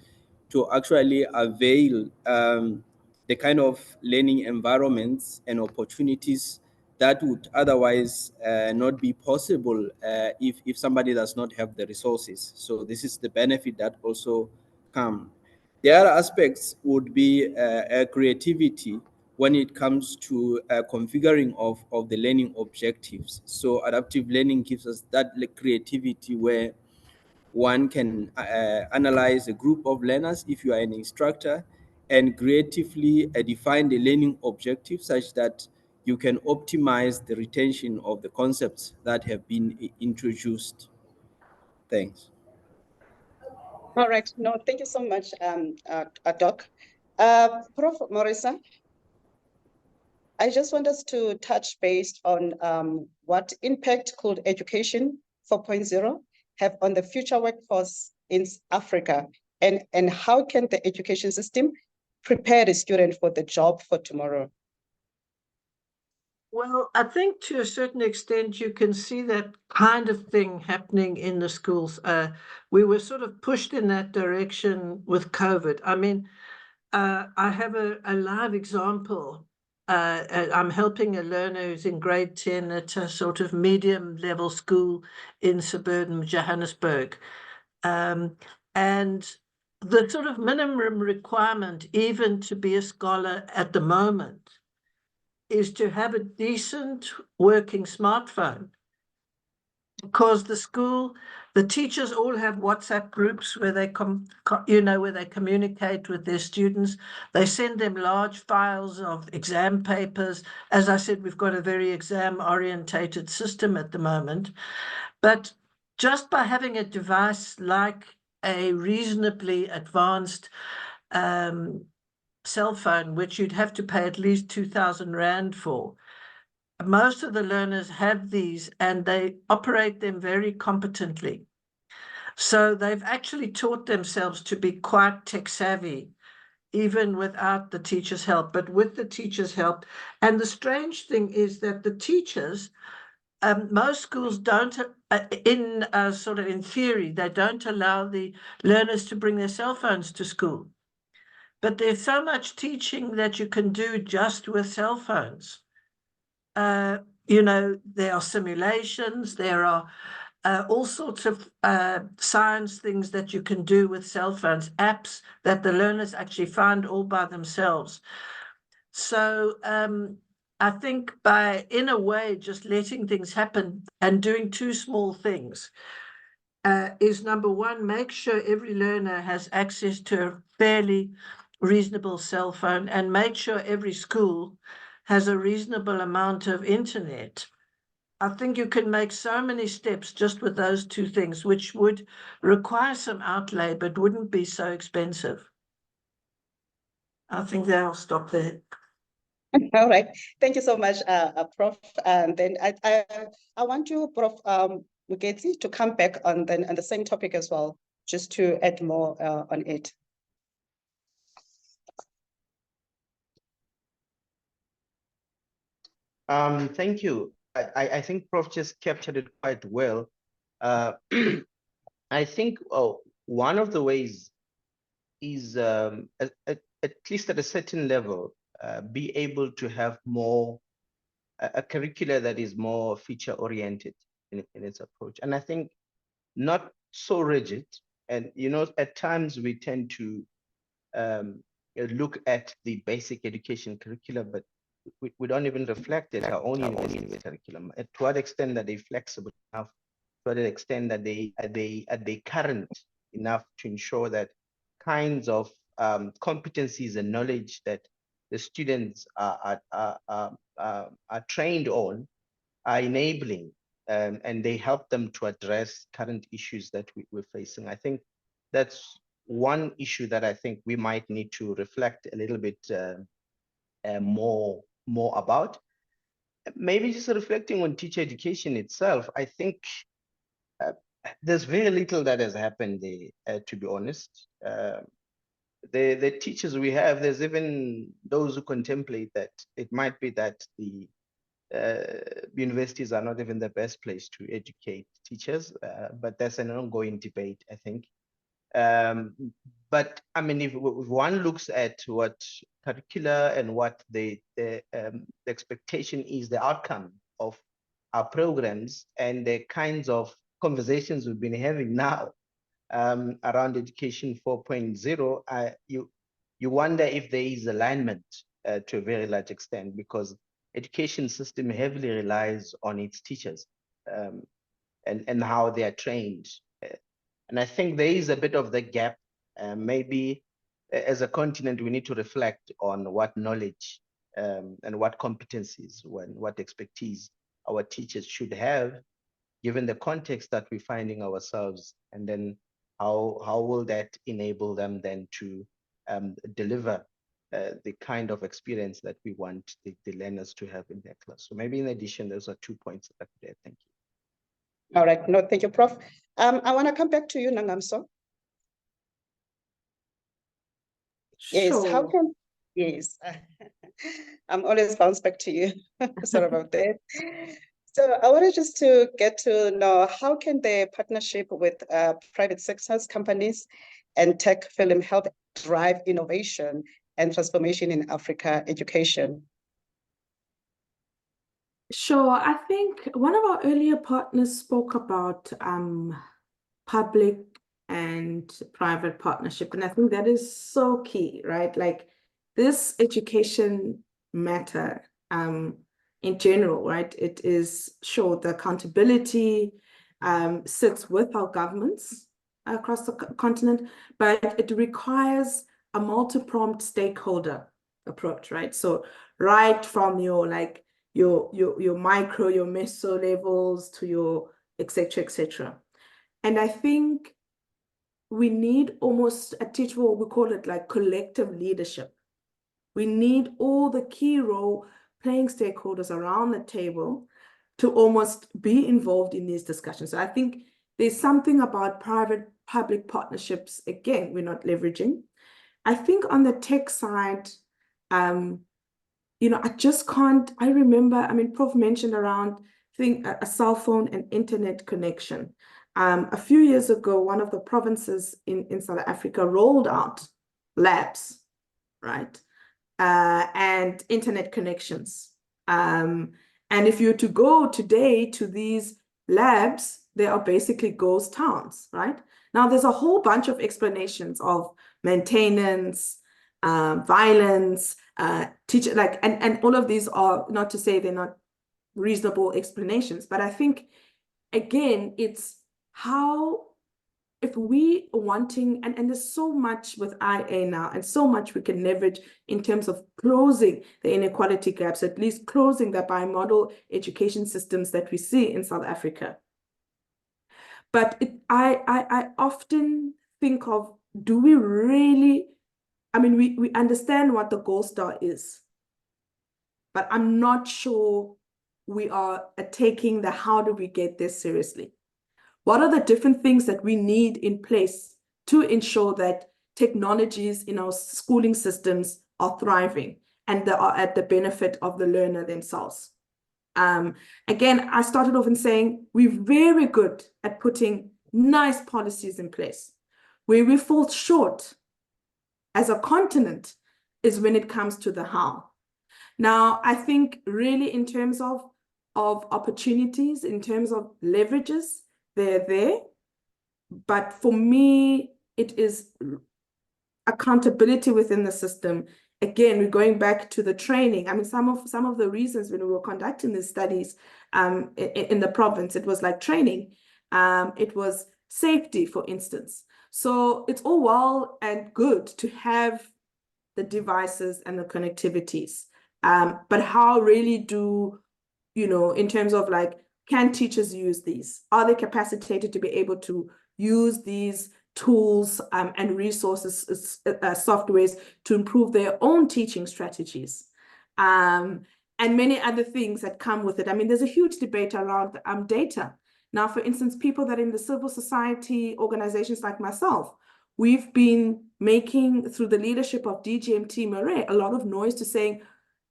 to actually avail the kind of learning environments and opportunities that would otherwise not be possible if somebody does not have the resources. So this is the benefit that also comes. The other aspects would be creativity when it comes to configuring of the learning objectives. So adaptive learning gives us that creativity where one can analyze a group of learners if you are an instructor, and creatively define the learning objective such that you can optimize the retention of the concepts that have been introduced. Thanks. All right, no, thank you so much, Doc. Prof. Morisa, I just want us to touch base on what impact could Education 4.0 have on the future workforce in Africa, and how can the education system prepare the student for the job for tomorrow? Well, I think to a certain extent, you can see that kind of thing happening in the schools. We were sort of pushed in that direction with COVID. I mean, I have a live example I'm helping a learner who's in grade 10 at a sort of medium level school in suburban Johannesburg. And the sort of minimum requirement, even to be a scholar at the moment, is to have a decent working smartphone. Because the teachers all have WhatsApp groups where they where they communicate with their students. They send them large files of exam papers. As I said, we've got a very exam-orientated system at the moment. But just by having a device like a reasonably advanced cell phone, which you'd have to pay at least 2,000 Rand for, most of the learners have these and they operate them very competently. So they've actually taught themselves to be quite tech savvy, even without the teacher's help, but with the teacher's help. And the strange thing is that the teachers, most schools don't, in theory, they don't allow the learners to bring their cell phones to school. But there's so much teaching that you can do just with cell phones. There are simulations, there are all sorts of science things that you can do with cell phones, apps that the learners actually find all by themselves. So I think in a way, just letting things happen and doing two small things is, number one, make sure every learner has access to a fairly reasonable cell phone, and make sure every school has a reasonable amount of internet. I think you can make so many steps just with those two things, which would require some outlay, but wouldn't be so expensive. I think that I'll stop there. All right. Thank you so much, Prof. And then I want you, Prof. Mugeti, to come back on the same topic as well, just to add more on it. Thank you. I think Prof just captured it quite well. I think one of the ways is at least at a certain level, be able to have more a curricula that is more feature oriented in its approach. And I think not so rigid. And at times we tend to look at the basic education curricula, but we don't even reflect it our own university curriculum. To what extent are they flexible enough? To what extent that are they current enough to ensure that kinds of competencies and knowledge that the students are trained on are enabling, and they help them to address current issues that we're facing. I think that's one issue that I think we might need to reflect a little bit more about. Maybe just reflecting on teacher education itself, I think there's very little that has happened there, to be honest. The teachers we have, there's even those who contemplate that it might be that the universities are not even the best place to educate teachers, but that's an ongoing debate, I think. But I mean, if one looks at what curricula and what the expectation is, the outcome of our programs and the kinds of conversations we've been having now around Education 4.0, you wonder if there is alignment to a very large extent, because education system heavily relies on its teachers and how they are trained. And I think there is a bit of the gap. Maybe as a continent, we need to reflect on what knowledge and what competencies, what expertise our teachers should have, given the context that we're finding ourselves, and then how will that enable them then to deliver the kind of experience that we want the learners to have in their class. So maybe in addition, those are 2 points that I could add. Thank you. All right. No, thank you, Prof. I want to come back to you, Nangamso. Yes, how can, yes, I'm always bounce back to you. Sorry about that. So I wanted just to get to know, how can the partnership with private sectors, companies, and tech film help drive innovation and transformation in Africa education? Sure. I think one of our earlier partners spoke about public and private partnership, and I think that is so key, right? Like this education matter in general, right? It is sure the accountability sits with our governments across the continent, but it requires a multi-pronged stakeholder approach, right? So right from your like your micro, your meso levels to your et cetera. And I think we need almost a teachable, we call it like collective leadership. We need all the key role playing stakeholders around the table to almost be involved in these discussions. So I think there's something about private-public partnerships, again, we're not leveraging. I think on the tech side, I just can't, I remember, I mean, Prof mentioned around a cell phone and internet connection. A few years ago, one of the provinces in South Africa rolled out labs, right? And internet connections. And if you were to go today to these labs, they are basically ghost towns, right? Now, there's a whole bunch of explanations of maintenance, violence, teacher, like, and all of these are not to say they're not reasonable explanations, but I think, again, it's how, if we are wanting, and there's so much with IA now, and so much we can leverage in terms of closing the inequality gaps, at least closing the bimodal education systems that we see in South Africa. But I often think of, do we really, I mean, we understand what the gold star is, but I'm not sure we are taking the how do we get there seriously. What are the different things that we need in place to ensure that technologies in our schooling systems are thriving and they are at the benefit of the learner themselves? Again, I started off in saying we're very good at putting nice policies in place. Where we fall short as a continent is when it comes to the how. Now, I think really in terms of opportunities, in terms of leverages, they're there. But for me, it is accountability within the system. Again, we're going back to the training. I mean, some of the reasons when we were conducting these studies in the province, it was like training. It was safety, for instance. So it's all well and good to have the devices and the connectivities. But how really do, in terms of like, can teachers use these? Are they capacitated to be able to use these tools and resources, softwares to improve their own teaching strategies? And many other things that come with it. I mean, there's a huge debate around data. Now, for instance, people that are in the civil society organizations like myself, we've been making, through the leadership of DGMT Murray, a lot of noise to saying,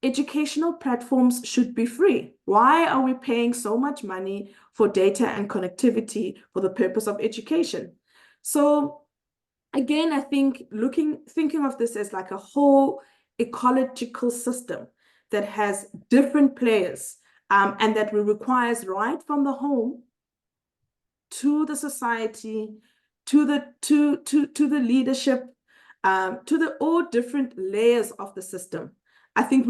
educational platforms should be free. Why are we paying so much money for data and connectivity for the purpose of education? So again, I think thinking of this as like a whole ecological system that has different players and that requires right from the home to the society, to the leadership, to the all different layers of the system. I think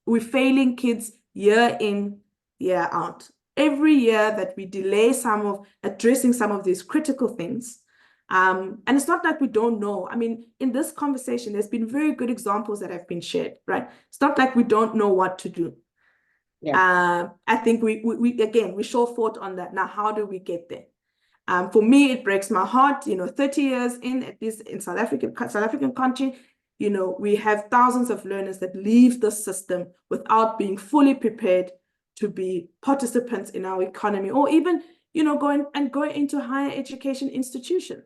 we're failing kids year in, year out. Every year that we delay addressing some of these critical things, and it's not like we don't know. I mean, in this conversation, there's been very good examples that have been shared, right? It's not like we don't know what to do. Yeah. I think we sure fought on that. Now, how do we get there? For me, it breaks my heart, 30 years in, at least in South African country, we have thousands of learners that leave the system without being fully prepared to be participants in our economy, or even, going into higher education institution.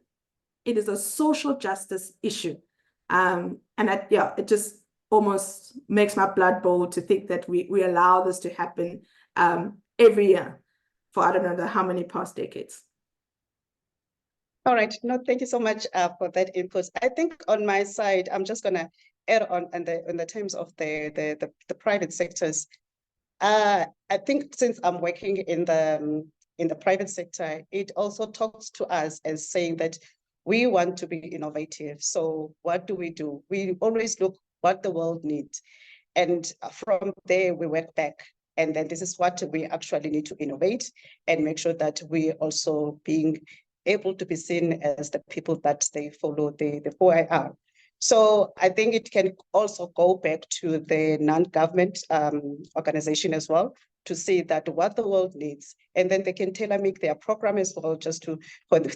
It is a social justice issue. It just almost makes my blood boil to think that we allow this to happen every year for I don't know how many past decades. All right. No, thank you so much for that input. I think on my side, I'm just going to add on in the terms of the private sectors, I think since I'm working in the private sector, it also talks to us as saying that we want to be innovative. So what do? We always look what the world needs. And from there, we work back. And then this is what we actually need to innovate and make sure that we also being able to be seen as the people that they follow the 4IR. So I think it can also go back to the non-government organization as well to see that what the world needs, and then they can tailor make their program as well, just to,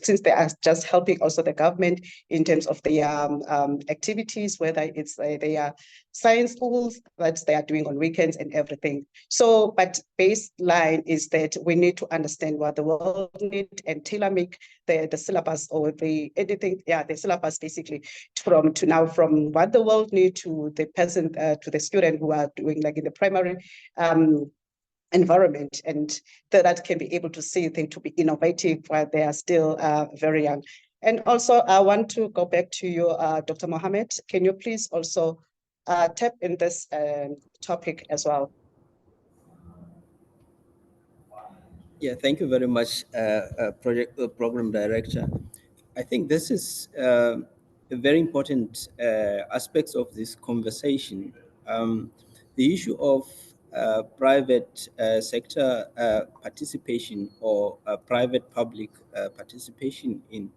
since they are just helping also the government in terms of their activities, whether it's their science schools that they are doing on weekends and everything. So, but baseline is that we need to understand what the world needs and tailor make the syllabus or the syllabus basically from what the world needs to the person, to the student who are doing like in the primary environment, and that can be able to see them to be innovative while they are still very young. And also, I want to go back to you, Dr. Mohammed. Can you please also tap in this topic as well? Yeah, thank you very much, program director. I think this is a very important aspects of this conversation. The issue of private sector participation or private-public participation in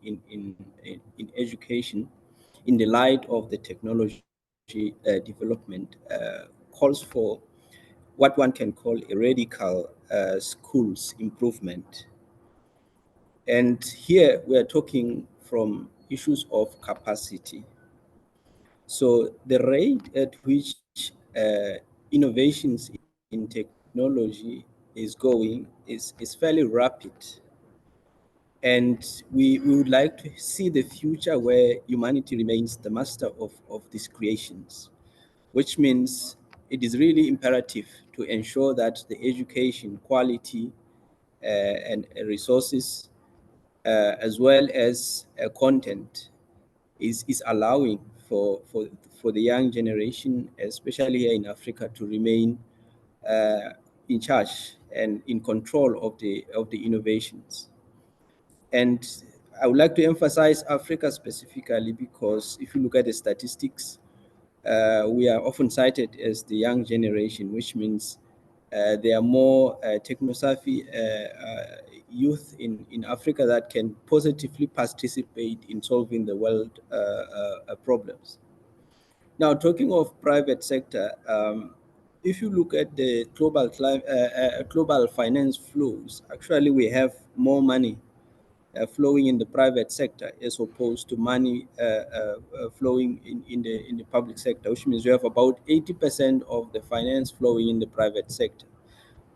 education in the light of the technology development calls for what one can call a radical schools improvement. And here we are talking from issues of capacity. So the rate at which innovations in technology is going is fairly rapid. And we would like to see the future where humanity remains the master of these creations, which means it is really imperative to ensure that the education quality and resources as well as content is allowing for the young generation, especially here in Africa, to remain in charge and in control of the innovations. And I would like to emphasize Africa specifically because if you look at the statistics, we are often cited as the young generation, which means there are more techno-savvy youth in Africa that can positively participate in solving the world problems. Now, talking of private sector, if you look at the global finance flows, actually we have more money flowing in the private sector as opposed to money flowing in the public sector, which means you have about 80% of the finance flowing in the private sector.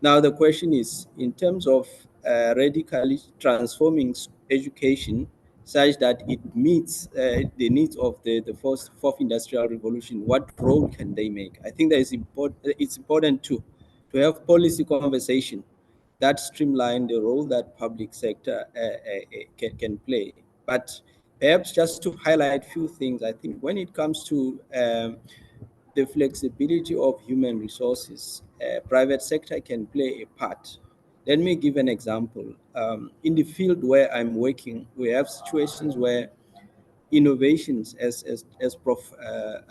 Now the question is, in terms of radically transforming education such that it meets the needs of the fourth industrial revolution, what role can they make? I think that it's important to have policy conversation that streamline the role that public sector can play. But perhaps just to highlight a few things, I think when it comes to the flexibility of human resources, private sector can play a part. Let me give an example. In the field where I'm working, we have situations where innovations, as Prof.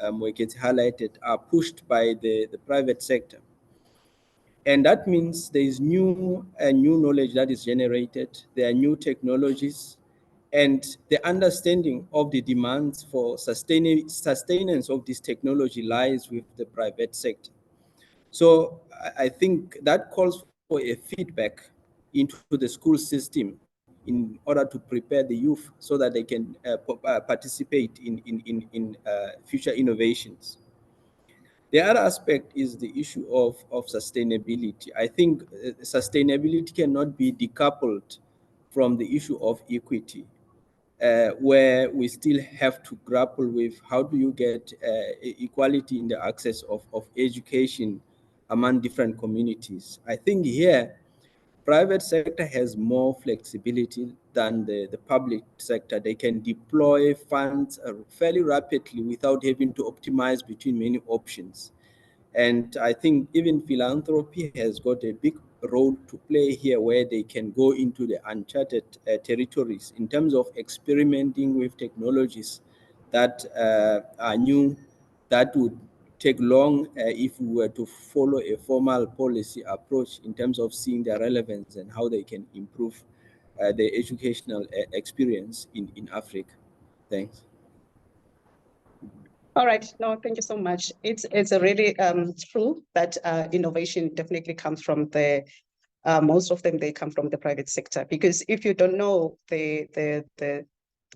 Mweketi highlighted, are pushed by the private sector. And that means there is new knowledge that is generated, there are new technologies, and the understanding of the demands for sustenance of this technology lies with the private sector. So I think that calls for a feedback into the school system in order to prepare the youth so that they can participate in future innovations. The other aspect is the issue of sustainability. I think sustainability cannot be decoupled from the issue of equity, where we still have to grapple with how do you get equality in the access of education among different communities. I think here private sector has more flexibility than the public sector. They can deploy funds fairly rapidly without having to optimize between many options. And I think even philanthropy has got a big role to play here, where they can go into the uncharted territories in terms of experimenting with technologies that are new, that would take long if we were to follow a formal policy approach in terms of seeing their relevance and how they can improve the educational experience in Africa. Thanks. All right, no, thank you so much. It's a really true that innovation definitely comes from the most of them, they come from the private sector, because if you don't know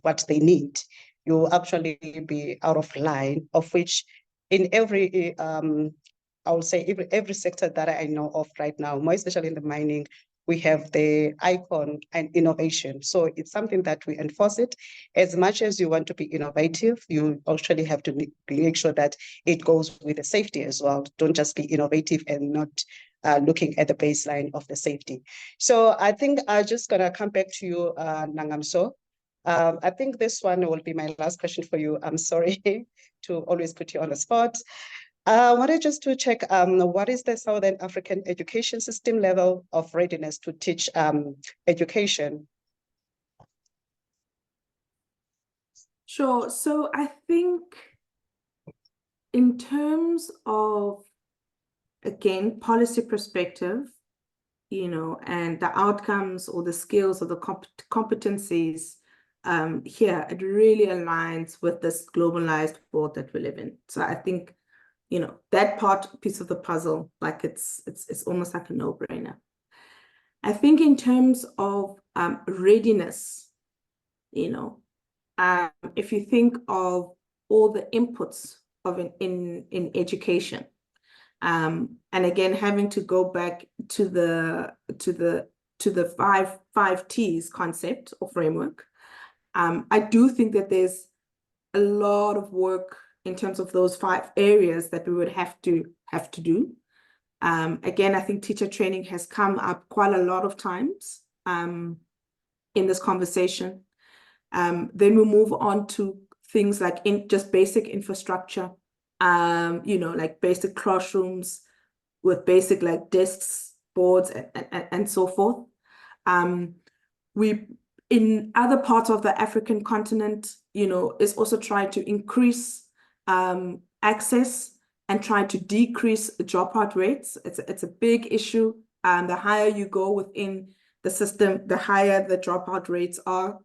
what they need, you actually be out of line, of which in every I would say every sector that I know of right now, more especially in the mining, we have the icon and innovation. So it's something that we enforce it. As much as you want to be innovative, you actually have to make sure that it goes with the safety as well. Don't just be innovative and not looking at the baseline of the safety. So I think I'm just gonna come back to you, Nangamso. I think this one will be my last question for you. I'm sorry to always put you on the spot. I wanted just to check what is the Southern African education system level of readiness to teach education? Sure. So I think in terms of, again, policy perspective, and the outcomes or the skills or the competencies here, it really aligns with this globalized world that we live in. So I think, that piece of the puzzle, like it's almost like a no-brainer. I think in terms of readiness, if you think of all the inputs of in education, and again, having to go back to the five T's concept or framework, I do think that there's a lot of work in terms of those 5 areas that we would have to do. Again, I think teacher training has come up quite a lot of times in this conversation. Then we move on to things like just basic infrastructure, like basic classrooms with basic like desks, boards, and so forth. We, in other parts of the African continent, is also trying to increase access and trying to decrease dropout rates. It's a big issue. The higher you go within the system, the higher the dropout rates are.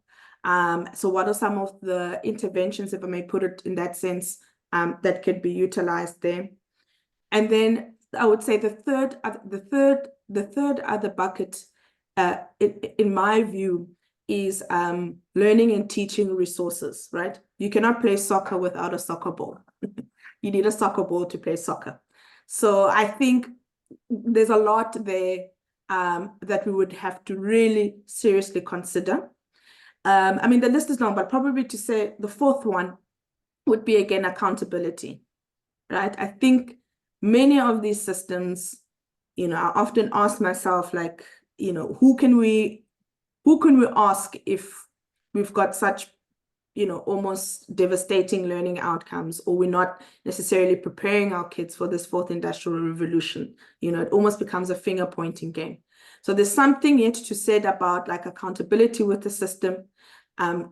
So what are some of the interventions, if I may put it in that sense, that could be utilized there? And then I would say the third other bucket, in my view, is learning and teaching resources, right? You cannot play soccer without a soccer ball. You need a soccer ball to play soccer. So I think there's a lot there that we would have to really seriously consider. I mean, the list is long, but probably to say the fourth one would be, again, accountability, right? I think many of these systems, I often ask myself, like, who can we ask if we've got such, almost devastating learning outcomes, or we're not necessarily preparing our kids for this 4th industrial revolution? It almost becomes a finger pointing game. So there's something yet to said about like accountability with the system.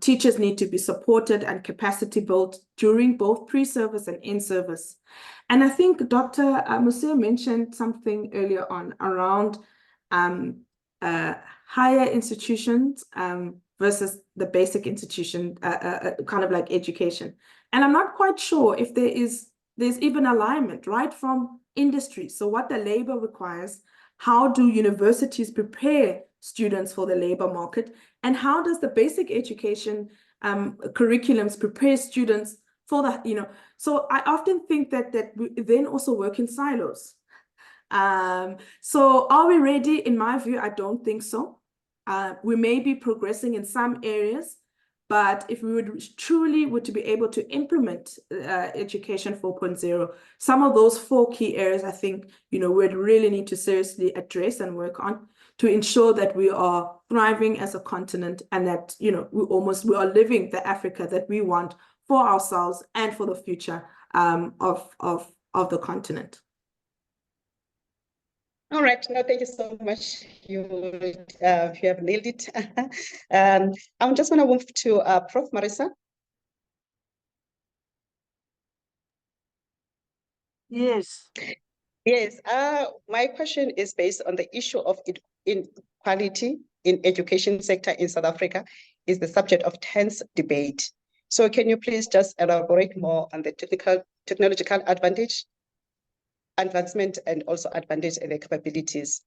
Teachers need to be supported and capacity built during both pre-service and in-service. And I think Dr. Museo mentioned something earlier on around higher institutions versus the basic institution, kind of like education. And I'm not quite sure if there's even alignment right from industry. So what the labor requires, how do universities prepare students for the labor market, and how does the basic education curriculums prepare students for that? So I often think that we then also work in silos. So are we ready? In my view, I don't think so. We may be progressing in some areas, but if we would truly to be able to implement Education 4.0, some of those 4 key areas, I think, we'd really need to seriously address and work on to ensure that we are thriving as a continent and that, you know, we are living the Africa that we want for ourselves and for the future of the continent. All right, no, thank you so much. You have nailed it. I'm just going to move to Prof. Marisa. Yes. Yes, my question is based on the issue of inequality in education sector in South Africa is the subject of tense debate. So can you please just elaborate more on the technological advancement and also advantage and the capabilities?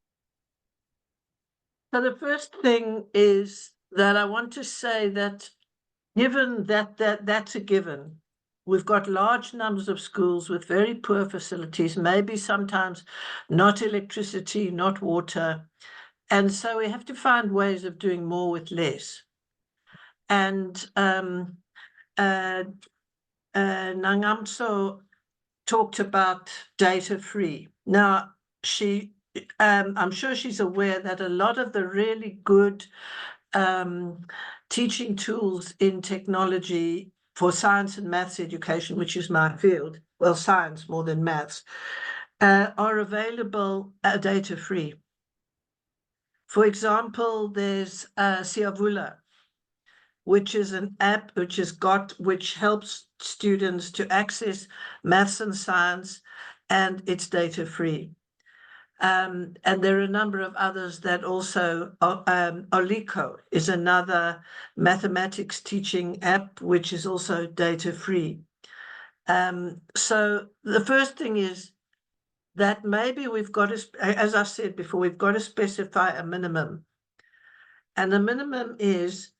So the first thing is that I want to say that given that's a given, we've got large numbers of schools with very poor facilities, maybe sometimes not electricity, not water. And so we have to find ways of doing more with less. And Nangamso talked about data free. Now, I'm sure she's aware that a lot of the really good teaching tools in technology for science and maths education, which is my field, well, science more than maths, are available data free. For example, there's Siyavula, which is an app which helps students to access maths and science, and it's data free. And there are a number of others that also, Oliko is another mathematics teaching app, which is also data free. So the first thing is that maybe we've got to, as I said before, we've got to specify a minimum. And the minimum is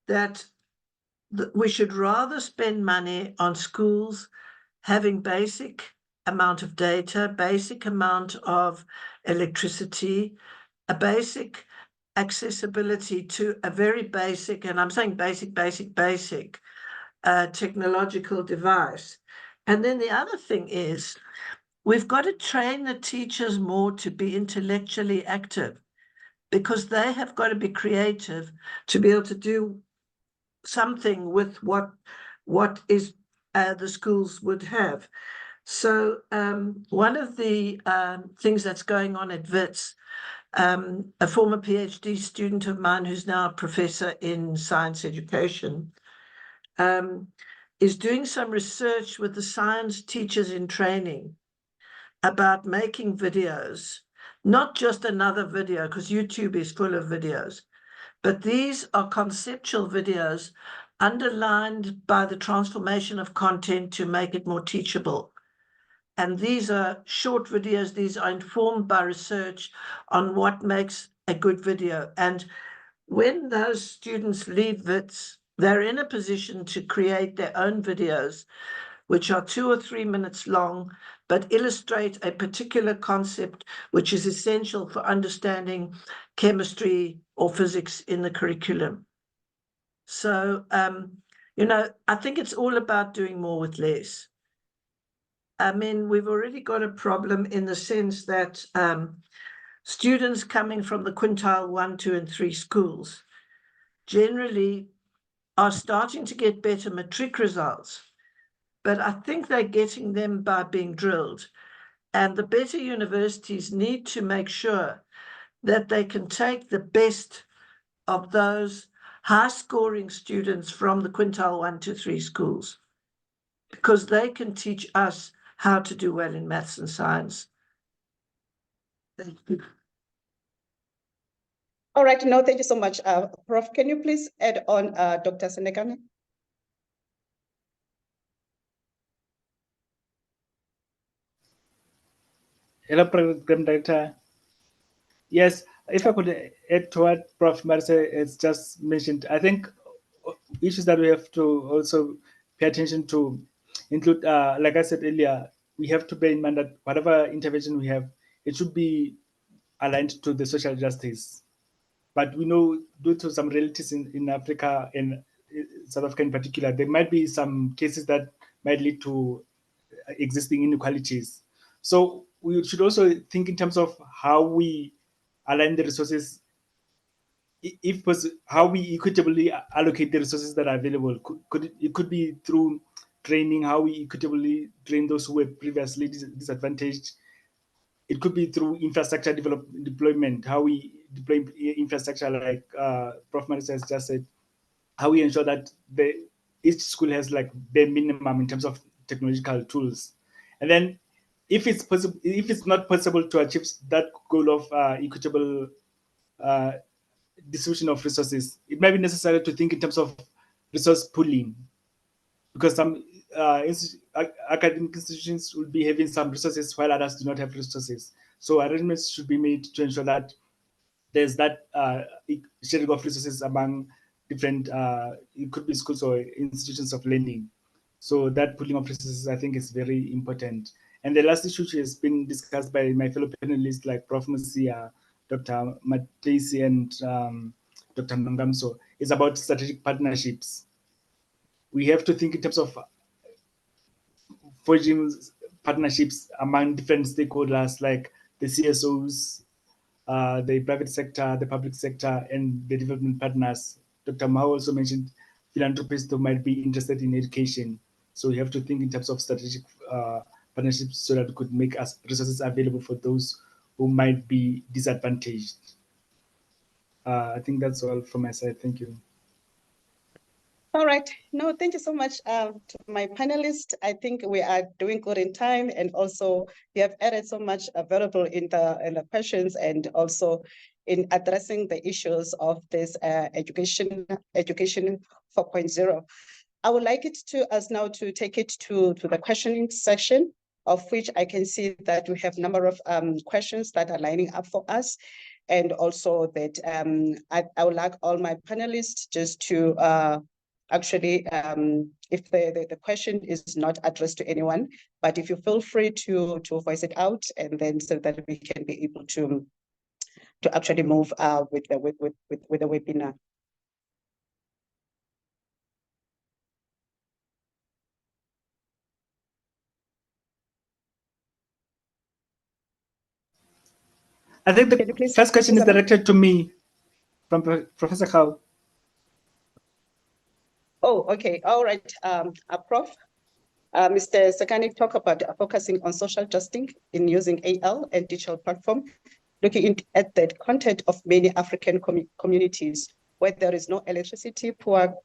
that we should rather spend money on schools having basic amount of data, basic amount of electricity, a basic accessibility to a very basic, and I'm saying basic technological device. And then the other thing is we've got to train the teachers more to be intellectually active, because they have got to be creative to be able to do something with what is the schools would have. So one of the things that's going on at WITS, a former PhD student of mine who's now a professor in science education, is doing some research with the science teachers in training about making videos, not just another video, because YouTube is full of videos, but these are conceptual videos underlined by the transformation of content to make it more teachable. And these are short videos. These are informed by research on what makes a good video. And when those students leave WITS, they're in a position to create their own videos, which are 2 or 3 minutes long, but illustrate a particular concept which is essential for understanding chemistry or physics in the curriculum. So, you know, I think it's all about doing more with less. I mean, we've already got a problem in the sense that students coming from the quintile 1, 2, and 3 schools generally are starting to get better matric results, but I think they're getting them by being drilled. And the better universities need to make sure that they can take the best of those high-scoring students from the quintile 1 to 3 schools, because they can teach us how to do well in maths and science. Thank you. All right, no, thank you so much. Prof, can you please add on Dr. Senekane? Hello, Program Director. Yes, if I could add to what Prof. Marisa has just mentioned, I think issues that we have to also pay attention to include, like I said earlier, we have to bear in mind that whatever intervention we have, it should be aligned to the social justice. But we know, due to some realities in Africa and South Africa in particular, there might be some cases that might lead to existing inequalities. So we should also think in terms of how we align the resources, if how we equitably allocate the resources that are available. It could be through training, how we equitably train those who were previously disadvantaged. It could be through infrastructure deployment, how we deploy infrastructure, like Prof. Marisa has just said, how we ensure that each school has like bare minimum in terms of technological tools. And then if it's possible, if it's not possible to achieve that goal of equitable distribution of resources, it might be necessary to think in terms of resource pooling, because some academic institutions will be having some resources while others do not have resources. So arrangements should be made to ensure that there's that sharing of resources among different, it could be schools or institutions of learning. So that pooling of resources, I think, is very important. And the last issue, which has been discussed by my fellow panelists like Prof. Musia, Dr. Matesi, and Dr. Mangamso, is about strategic partnerships. We have to think in terms of forging partnerships among different stakeholders like the CSOs, the private sector, the public sector, and the development partners. Dr. Mao also mentioned philanthropists who might be interested in education. So we have to think in terms of strategic partnerships so that we could make us resources available for those who might be disadvantaged. I think that's all from my side. Thank you. All right. No, thank you so much to my panelists. I think we are doing good in time, and also you have added so much valuable in the questions, and also in addressing the issues of this education 4.0. I would like it to us now to take it to the questioning section, of which I can see that we have a number of questions that are lining up for us. And also that I would like all my panelists just to actually, if the question is not addressed to anyone, but if you feel free to voice it out, and then so that we can be able to actually move with the webinar. I think the first question is directed to me from Professor Khao. Oh, okay. All right. Prof. Mr. Sekanik talked about focusing on social justice in using AL and digital platform, looking at the content of many African communities where there is no electricity, poor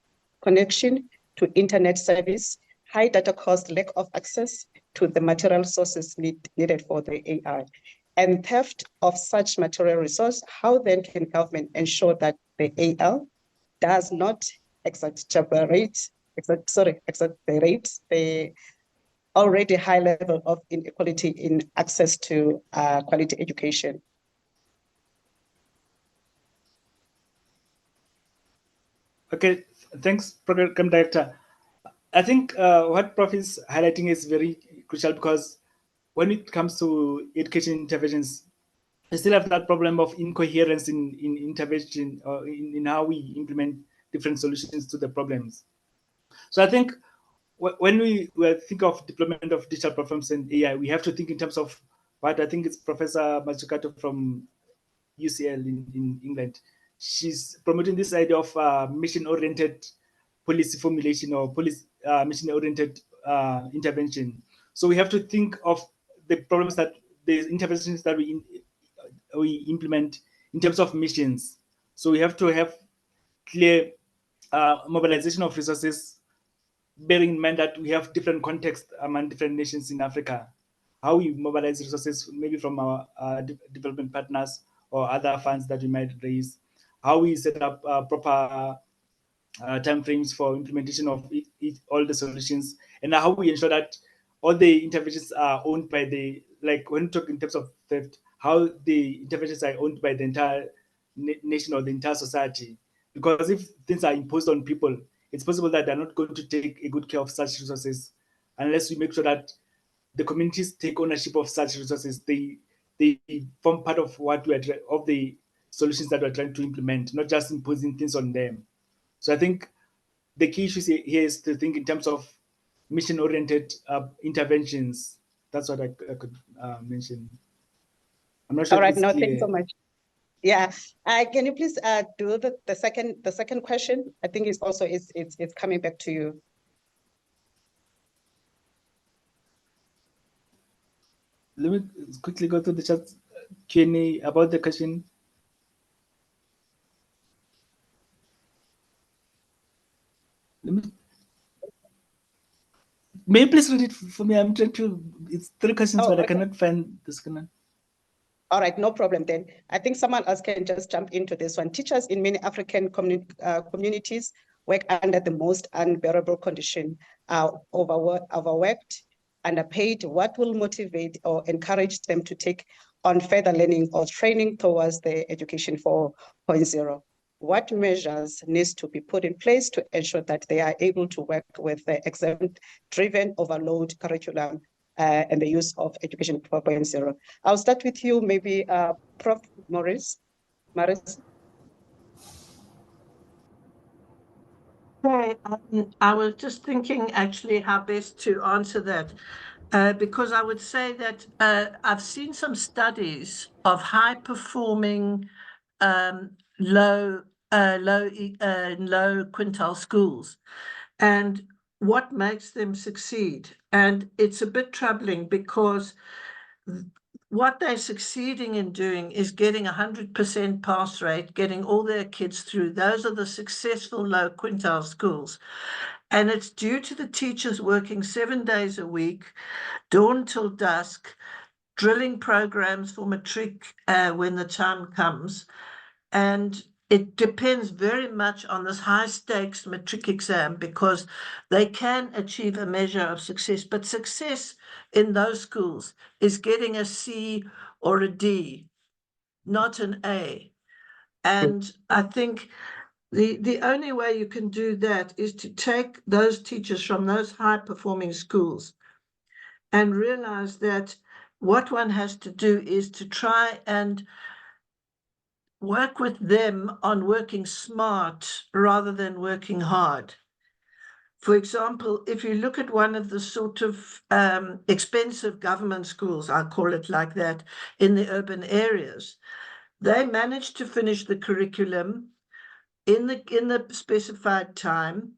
connection to internet service, high data cost, lack of access to the material sources needed for the AI, and theft of such material resource. How then can government ensure that the AL does not exacerbate the already high level of inequality in access to quality education? Okay, thanks, Program Director. I think what Prof is highlighting is very crucial, because when it comes to education interventions, we still have that problem of incoherence in intervention, or in how we implement different solutions to the problems. So I think when we think of deployment of digital platforms and AI, we have to think in terms of what I think it's Professor Mazzucato from UCL in England. She's promoting this idea of mission-oriented policy formulation, or mission-oriented intervention. So we have to think of the problems that the interventions that we implement in terms of missions. So we have to have clear mobilization of resources, bearing in mind that we have different contexts among different nations in Africa. How we mobilize resources, maybe from our development partners or other funds that we might raise. How we set up proper timeframes for implementation of all the solutions, and how we ensure that all the interventions are owned by like when we talk in terms of theft, how the interventions are owned by the entire nation or the entire society. Because if things are imposed on people, it's possible that they're not going to take a good care of such resources unless we make sure that the communities take ownership of such resources. They form part of what we are of the solutions that we're trying to implement, not just imposing things on them. So I think the key issue here is to think in terms of mission-oriented interventions. That's what I could mention. I'm not sure. All right, if it's no, clear. thanks so much. Yeah. Can you please do the second question? I think it's also it's coming back to you. Let me quickly go to the chat Q&A about the question. Let me. May you please read it for me? I'm trying to. It's 3 questions, but I cannot find this one. All right, no problem then. I think someone else can just jump into this one. Teachers in many African communities work under the most unbearable condition, overworked, underpaid. What will motivate or encourage them to take on further learning or training towards the Education 4.0? What measures needs to be put in place to ensure that they are able to work with the exam-driven overload curriculum and the use of Education 4.0? I'll start with you, maybe Prof. Maurice. Okay, I was just thinking actually how best to answer that, because I would say that I've seen some studies of high performing low quintile schools and what makes them succeed. And it's a bit troubling because what they're succeeding in doing is getting 100% pass rate, getting all their kids through. Those are the successful low quintile schools. And it's due to the teachers working 7 days a week, dawn till dusk, drilling programs for matric when the time comes. And it depends very much on this high stakes matric exam because they can achieve a measure of success, but success in those schools is getting a C or a D, not an A. And I think the only way you can do that is to take those teachers from those high performing schools and realize that what one has to do is to try and work with them on working smart rather than working hard. For example, if you look at one of the sort of expensive government schools, I'll call it like that, in the urban areas, they managed to finish the curriculum in the specified time.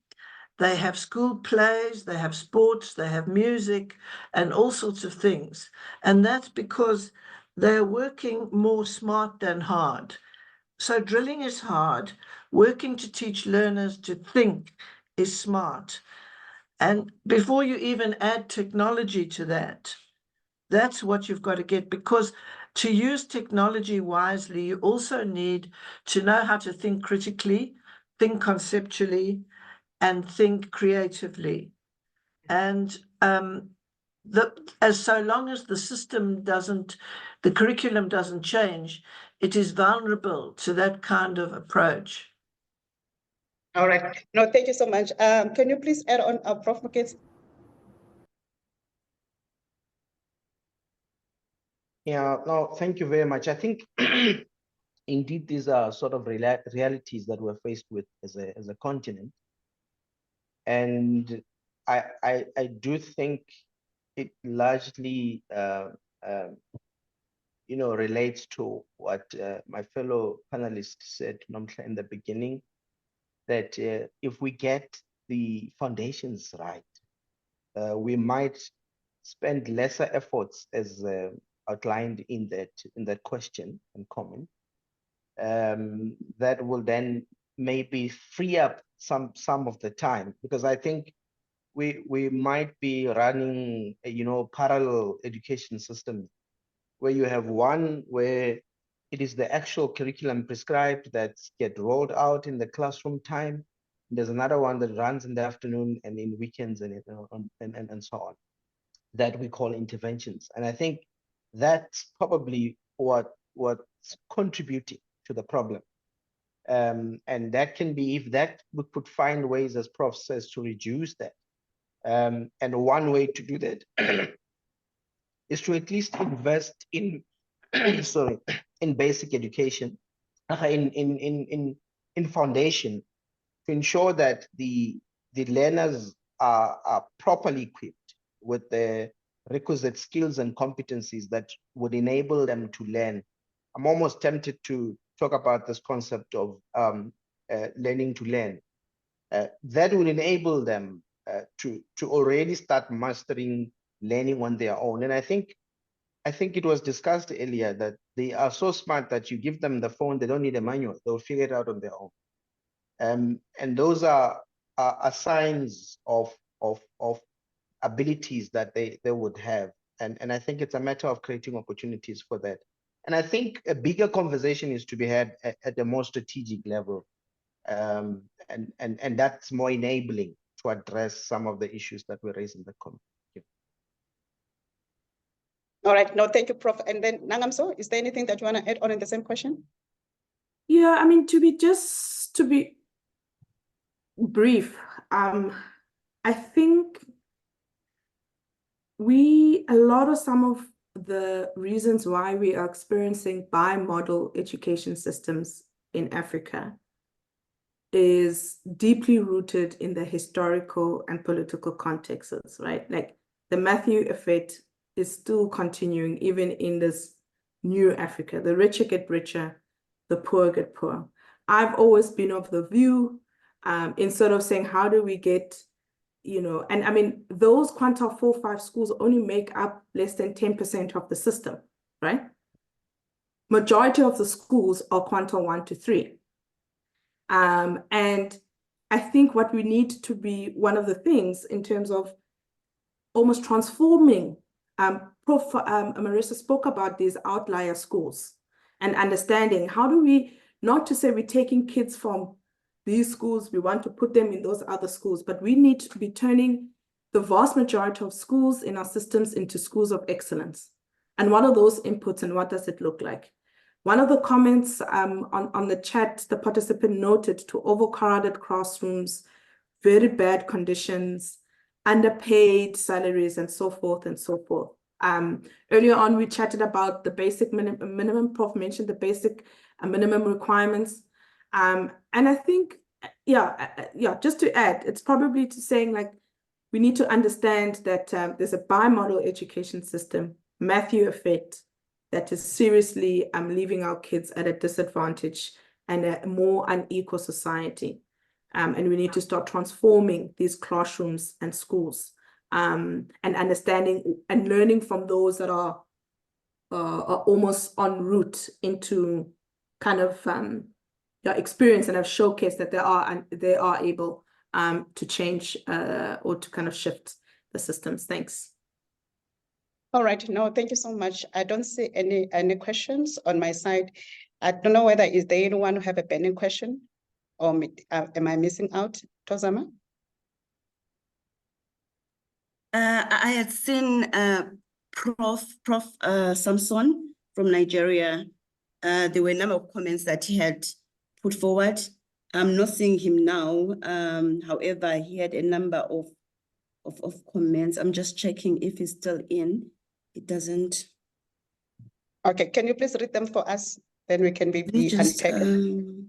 They have school plays, they have sports, they have music, and all sorts of things. And that's because they're working more smart than hard. So drilling is hard. Working to teach learners to think is smart. And before you even add technology to that, that's what you've got to get, because to use technology wisely, you also need to know how to think critically, think conceptually, and think creatively. And as so long as the curriculum doesn't change, it is vulnerable to that kind of approach. All right. No, thank you so much. Can you please add on, Prof. Moketsi? Yeah, no, thank you very much. I think indeed these are sort of realities that we're faced with as a continent. And I do think it largely relates to what my fellow panelists said in the beginning, that if we get the foundations right, we might spend lesser efforts as outlined in that question and comment. That will then maybe free up some of the time, because I think we might be running parallel education systems where you have one where it is the actual curriculum prescribed that get rolled out in the classroom time. There's another one that runs in the afternoon and in weekends and so on, that we call interventions. And I think that's probably what's contributing to the problem. And that can be, if that we could find ways, as Prof says, to reduce that. And one way to do that is to at least invest in in basic education, in foundation, to ensure that the learners are properly equipped with the requisite skills and competencies that would enable them to learn. I'm almost tempted to talk about this concept of learning to learn. That will enable them to already start mastering learning on their own. And I think it was discussed earlier that they are so smart that you give them the phone, they don't need a manual, they'll figure it out on their own. And those are signs of abilities that they would have. And I think it's a matter of creating opportunities for that. And I think a bigger conversation is to be had at a more strategic level. And that's more enabling to address some of the issues that were raised in the committee. All right, no, thank you, Prof. And then Nangamso, is there anything that you want to add on in the same question? Yeah, I mean, to be brief, I think some of the reasons why we are experiencing bi-model education systems in Africa is deeply rooted in the historical and political contexts, right? Like the Matthew effect is still continuing even in this new Africa. The richer get richer, the poor get poor. I've always been of the view, instead of saying, how do we get, and I mean, those quintile 4-5 schools only make up less than 10% of the system, right? Majority of the schools are quintile 1 to 3. And I think what we need to be one of the things in terms of almost transforming, Prof. Marissa spoke about these outlier schools and understanding how do we, not to say we're taking kids from these schools, we want to put them in those other schools, but we need to be turning the vast majority of schools in our systems into schools of excellence. And what are those inputs and what does it look like? One of the comments on the chat, the participant noted to overcrowded classrooms, very bad conditions, underpaid salaries, and so forth and so forth. Earlier on, we chatted about the basic minimum. Prof mentioned the basic minimum requirements. And I think, just to add, it's probably to saying like, we need to understand that there's a bi-model education system, Matthew effect, that is seriously leaving our kids at a disadvantage and a more unequal society. And we need to start transforming these classrooms and schools, and understanding and learning from those that are almost en route into kind of experience and have showcased that they are able to change or to kind of shift the systems. Thanks. All right, no, thank you so much. I don't see any questions on my side. I don't know whether is there anyone who have a burning question, or am I missing out, Tozama? I had seen Prof. Samson from Nigeria. There were a number of comments that he had put forward. I'm not seeing him now. However, he had a number of comments. I'm just checking if he's still in. It doesn't. Okay, can you please read them for us? Then we can be Just, unpacked.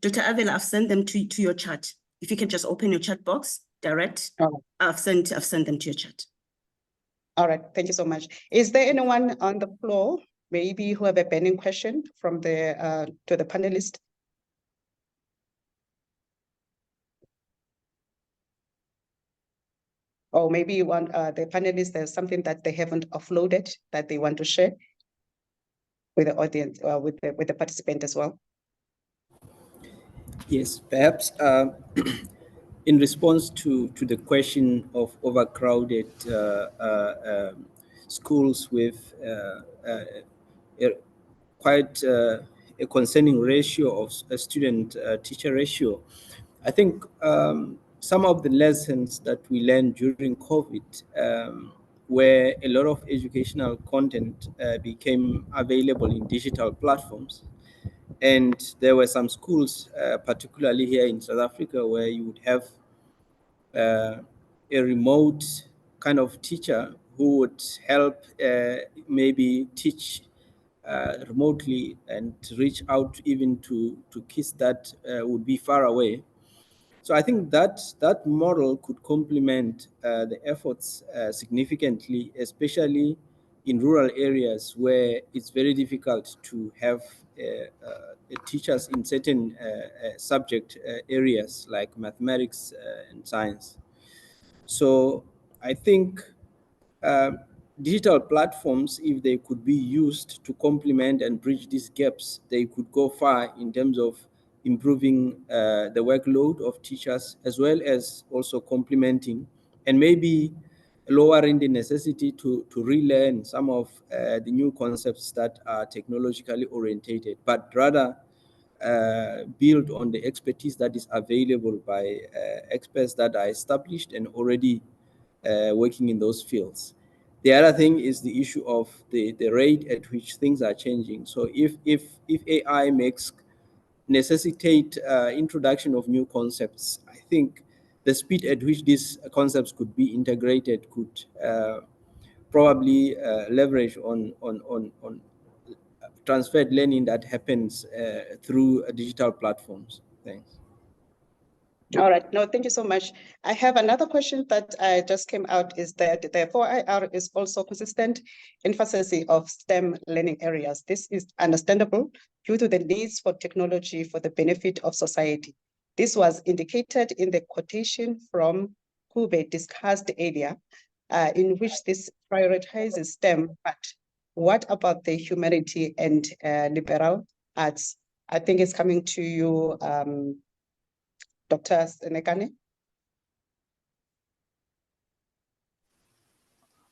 Dr. Avila, I've sent them to your chat. If you can just open your chat box, direct. Oh. I've sent them to your chat. All right, thank you so much. Is there anyone on the floor, maybe who have a burning question from the to the panelist? Or maybe you want the panelists, there's something that they haven't offloaded that they want to share with the audience, with the participant as well. Yes, perhaps in response to the question of overcrowded schools with quite a concerning ratio of a student-teacher ratio, I think some of the lessons that we learned during COVID, where a lot of educational content became available in digital platforms. And there were some schools, particularly here in South Africa, where you would have a remote kind of teacher who would help maybe teach remotely and reach out even to kids that would be far away. So I think that model could complement the efforts significantly, especially in rural areas where it's very difficult to have teachers in certain subject areas like mathematics and science. So I think digital platforms, if they could be used to complement and bridge these gaps, they could go far in terms of improving the workload of teachers, as well as also complementing and maybe lowering the necessity to relearn some of the new concepts that are technologically orientated, but rather build on the expertise that is available by experts that are established and already working in those fields. The other thing is the issue of the rate at which things are changing. So if AI makes necessitate introduction of new concepts, I think the speed at which these concepts could be integrated could probably leverage on transferred learning that happens through digital platforms. Thanks. All right, no, thank you so much. I have another question that just came out, is that the 4IR is also consistent emphasis of STEM learning areas. This is understandable due to the needs for technology for the benefit of society. This was indicated in the quotation from Kube discussed earlier, in which this prioritizes STEM, but what about the humanity and liberal arts? I think it's coming to you, Dr. Senekane.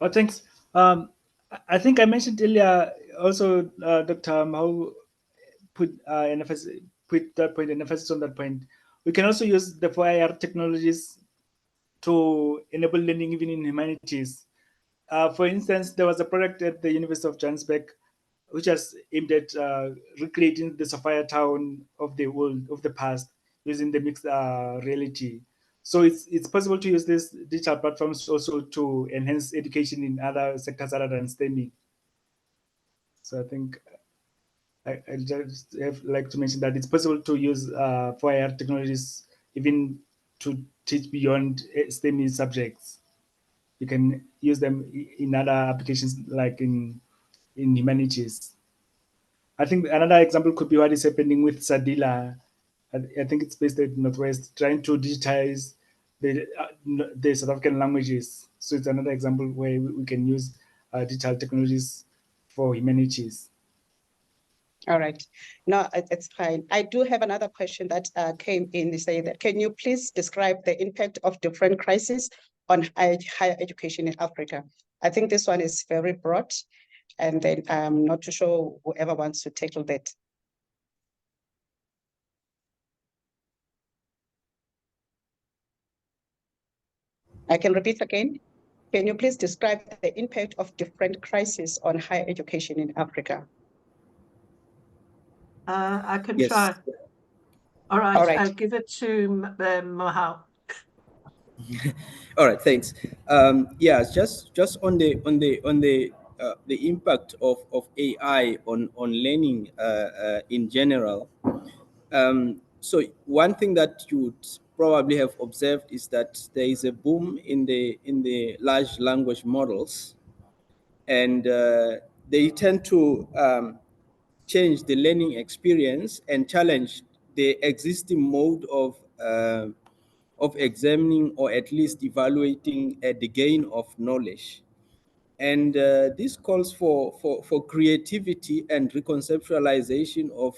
Oh, thanks. I think I mentioned earlier also, Dr. Mau put that point and emphasis on that point. We can also use the 4IR technologies to enable learning even in humanities. For instance, there was a project at the University of Johannesburg which was aimed at recreating the Sophia town of the world of the past using the mixed reality. So it's possible to use these digital platforms also to enhance education in other sectors other than STEMI. So I think I just have like to mention that it's possible to use 4IR technologies even to teach beyond STEMI subjects. You can use them in other applications like in humanities. I think another example could be what is happening with Sadila. I think it's based at Northwest, trying to digitize the South African languages. So it's another example where we can use digital technologies for humanities. All right. No, it's fine. I do have another question that came in. They say that, can you please describe the impact of different crises on higher education in Africa? I think this one is very broad, and then I'm not too sure whoever wants to tackle that. I can repeat again. Can you please describe the impact of different crises on higher education in Africa? I can Yes. try. All right, All right. I'll give it to Mohau. All right, thanks. Yeah, just on the impact of AI on learning in general. So one thing that you would probably have observed is that there is a boom in the large language models, and they tend to change the learning experience and challenge the existing mode of examining or at least evaluating the gain of knowledge. And this calls for creativity and reconceptualization of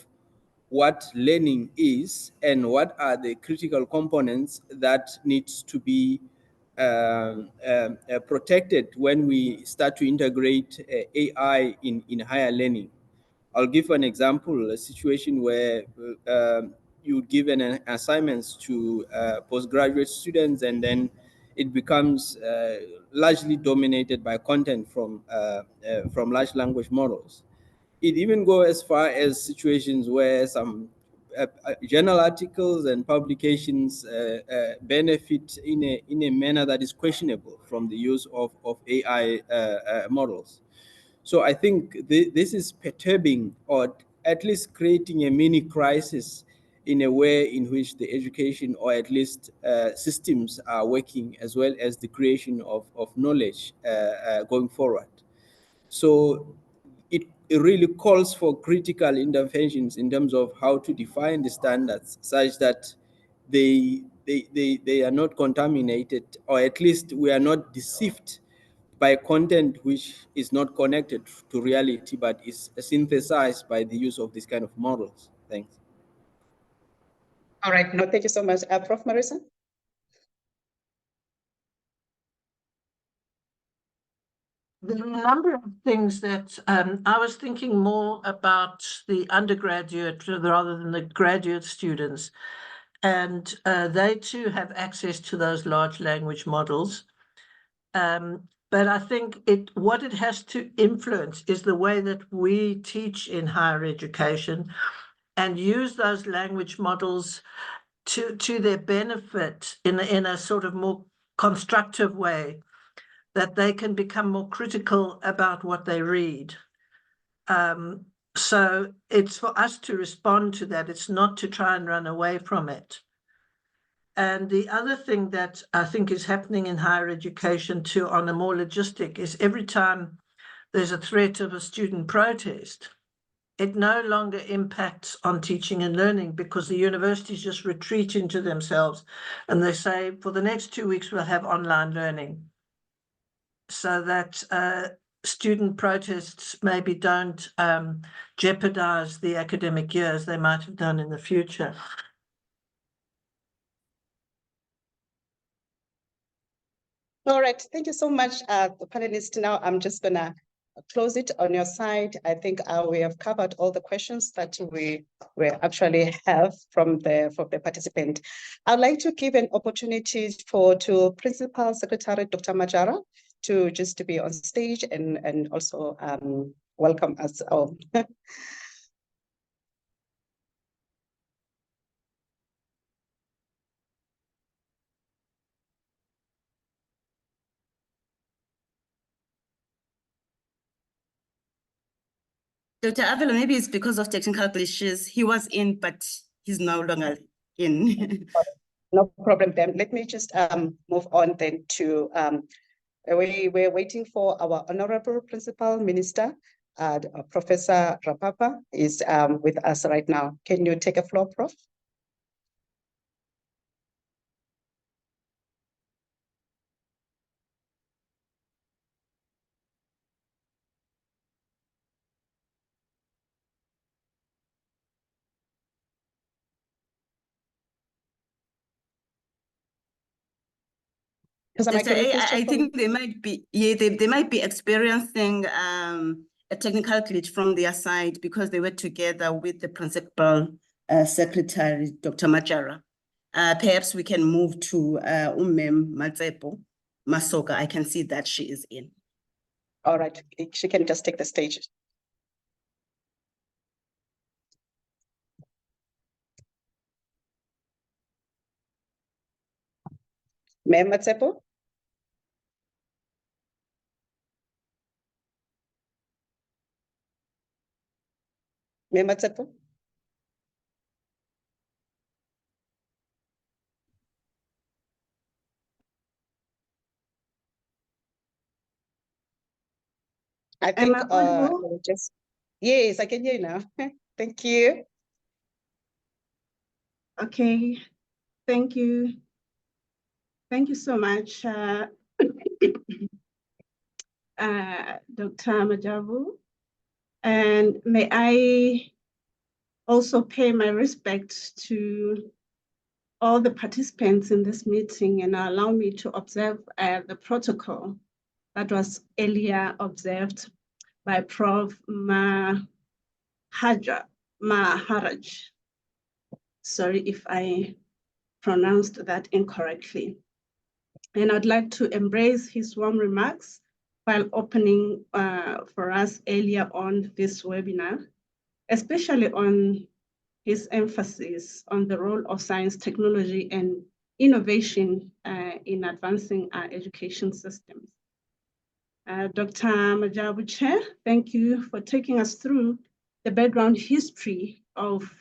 what learning is and what are the critical components that needs to be protected when we start to integrate AI in higher learning. I'll give an example, a situation where you would give an assignments to postgraduate students, and then it becomes largely dominated by content from large language models. It even goes as far as situations where some journal articles and publications benefit in a manner that is questionable from the use of AI models. So I think this is perturbing, or at least creating a mini crisis in a way in which the education, or at least systems, are working, as well as the creation of knowledge going forward. So it really calls for critical interventions in terms of how to define the standards such that they are not contaminated, or at least we are not deceived by content which is not connected to reality but is synthesized by the use of this kind of models. Thanks. All right, no, thank you so much. Prof. Marisa? There are a number of things that I was thinking more about the undergraduate rather than the graduate students. And they too have access to those large language models. But I think what it has to influence is the way that we teach in higher education and use those language models to their benefit in a sort of more constructive way, that they can become more critical about what they read. So it's for us to respond to that. It's not to try and run away from it. And the other thing that I think is happening in higher education too, on a more logistic, is every time there's a threat of a student protest, it no longer impacts on teaching and learning, because the universities just retreat into themselves and they say, for the next 2 weeks, we'll have online learning. So that student protests maybe don't jeopardize the academic year as they might have done in the future. All right, thank you so much, the panelists. Now I'm just gonna close it on your side. I think we have covered all the questions that we actually have from the participant. I'd like to give an opportunity to Principal Secretary Dr. Majara to be on stage and also welcome us all. Dr. Avila, maybe it's because of technical glitches. He was in, but he's no longer in. No problem then. Let me just move on then to we're waiting for our Honorable Principal Minister, Professor Rapapa is with us right now. Can you take a floor, Prof? I think they might be, they might be experiencing a technical glitch from their side because they were together with the Principal Secretary, Dr. Majara. Perhaps we can move to Mem Matsepo Masoka. I can see that she is in. All right, she can just take the stage. Mem Matsepo? Mem Matsepo? I think yes, I can hear you now. Thank you. Okay, thank you. Thank you so much, Dr. Majavu. And may I also pay my respect to all the participants in this meeting and allow me to observe the protocol that was earlier observed by Prof. Maharaj. Sorry if I pronounced that incorrectly. And I'd like to embrace his warm remarks while opening for us earlier on this webinar, especially on his emphasis on the role of science, technology, and innovation in advancing our education systems. Dr. Majabu Chair, thank you for taking us through the background history of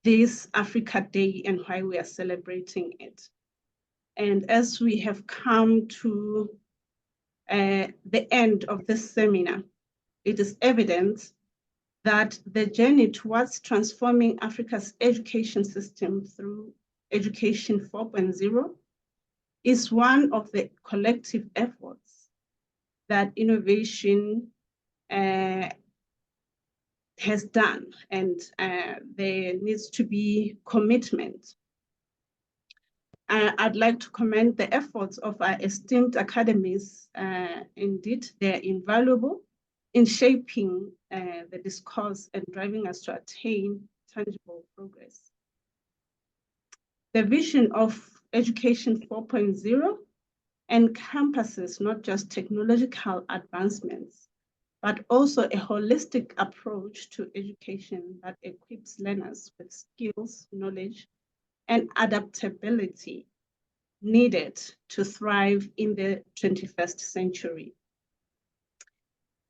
this Africa Day and why we are celebrating it. And as we have come to the end of this seminar, it is evident that the journey towards transforming Africa's education system through Education 4.0 is one of the collective efforts that innovation has done, and there needs to be commitment. I'd like to commend the efforts of our esteemed academies. Indeed, they're invaluable in shaping the discourse and driving us to attain tangible progress. The vision of Education 4.0 encompasses not just technological advancements, but also a holistic approach to education that equips learners with skills, knowledge, and adaptability needed to thrive in the 21st century.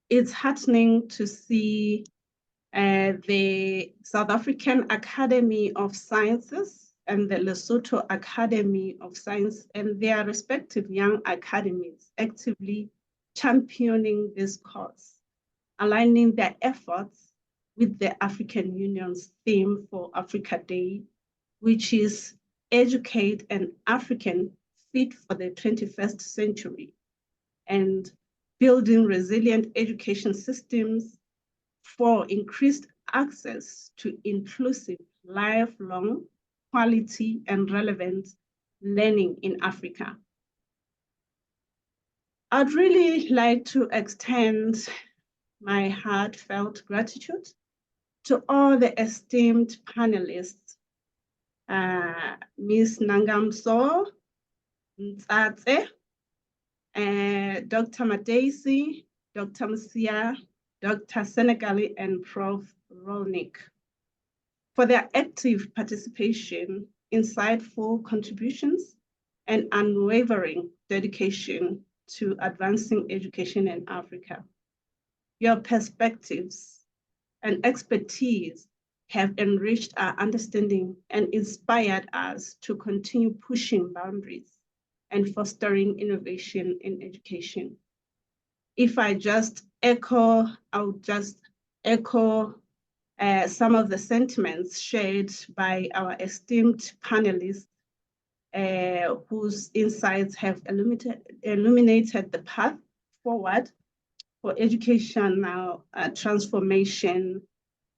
It's heartening to see the South African Academy of Sciences and the Lesotho Academy of Science and their respective young academies actively championing this cause, aligning their efforts with the African Union's theme for Africa Day, which is educate an African fit for the 21st century, and building resilient education systems for increased access to inclusive, lifelong, quality, and relevant learning in Africa. I'd really like to extend my heartfelt gratitude to all the esteemed panelists, Ms. Nangamso Ntsatse, Dr. Madesi, Dr. Msia, Dr. Senegali, and Prof. Rolnick, for their active participation, insightful contributions, and unwavering dedication to advancing education in Africa. Your perspectives and expertise have enriched our understanding and inspired us to continue pushing boundaries and fostering innovation in education. If I just echo, I'll just echo some of the sentiments shared by our esteemed panelists, whose insights have illuminated the path forward for educational transformation.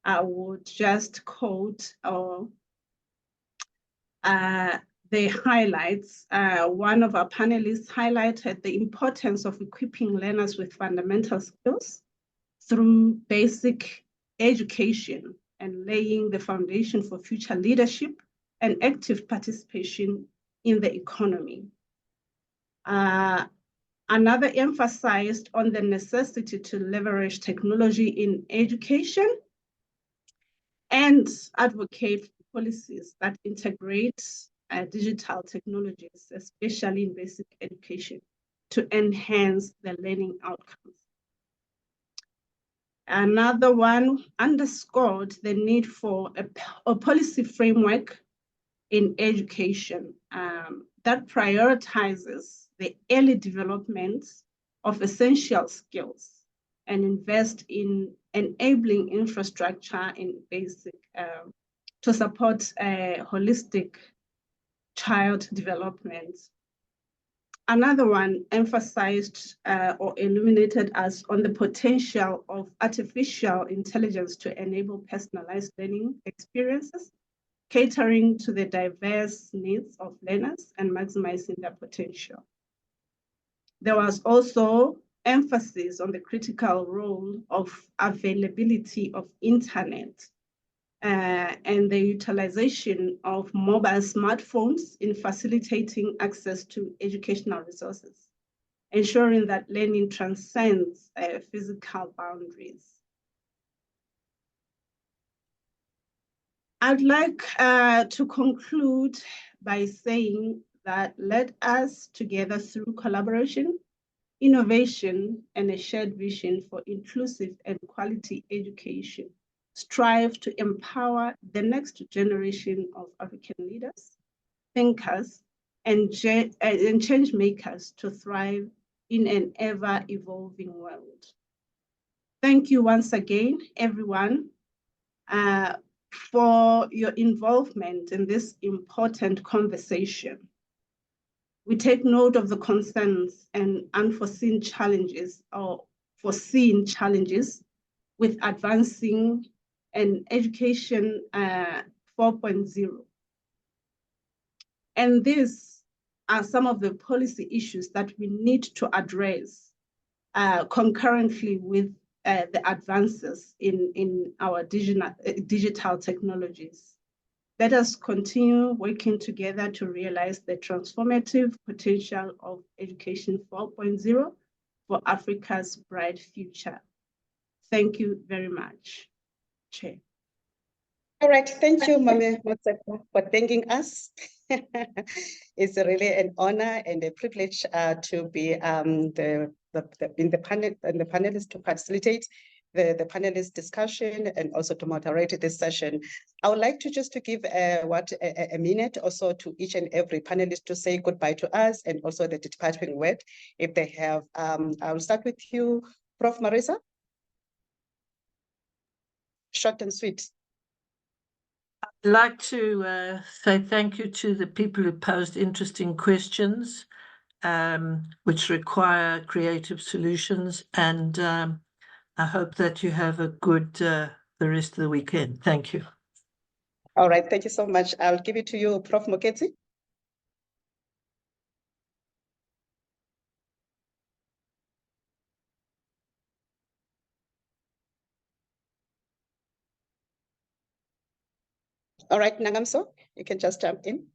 I would just quote the highlights. One of our panelists highlighted the importance of equipping learners with fundamental skills through basic education and laying the foundation for future leadership and active participation in the economy. Another emphasized on the necessity to leverage technology in education and advocate for policies that integrate digital technologies, especially in basic education, to enhance the learning outcomes. Another one underscored the need for a policy framework in education that prioritizes the early development of essential skills and invest in enabling infrastructure in basic to support holistic child development. Another one emphasized or illuminated us on the potential of artificial intelligence to enable personalized learning experiences, catering to the diverse needs of learners and maximizing their potential. There was also emphasis on the critical role of availability of internet and the utilization of mobile smartphones in facilitating access to educational resources, ensuring that learning transcends physical boundaries. I'd like to conclude by saying that let us together, through collaboration, innovation, and a shared vision for inclusive and quality education, strive to empower the next generation of African leaders, thinkers, and change makers to thrive in an ever-evolving world. Thank you once again, everyone, for your involvement in this important conversation. We take note of the concerns and unforeseen challenges or foreseen challenges with advancing an education 4.0. And these are some of the policy issues that we need to address concurrently with the advances in our digital technologies. Let us continue working together to realize the transformative potential of Education 4.0 for Africa's bright future. Thank you very much, Chair. All right, thank you, Mame Motsepa, for thanking us. It's really an honor and a privilege to be in the panelists to facilitate the panelist discussion and also to moderate this session. I would like to just to give a minute or so to each and every panelist to say goodbye to us and also the departing word if they have. I'll start with you, Prof. Marisa. Short and sweet. I'd like to say thank you to the people who posed interesting questions, which require creative solutions. And I hope that you have a good the rest of the weekend. Thank you. All right, thank you so much. I'll give it to you, Prof. Moketsi. All right, Nagamso, you can just jump in.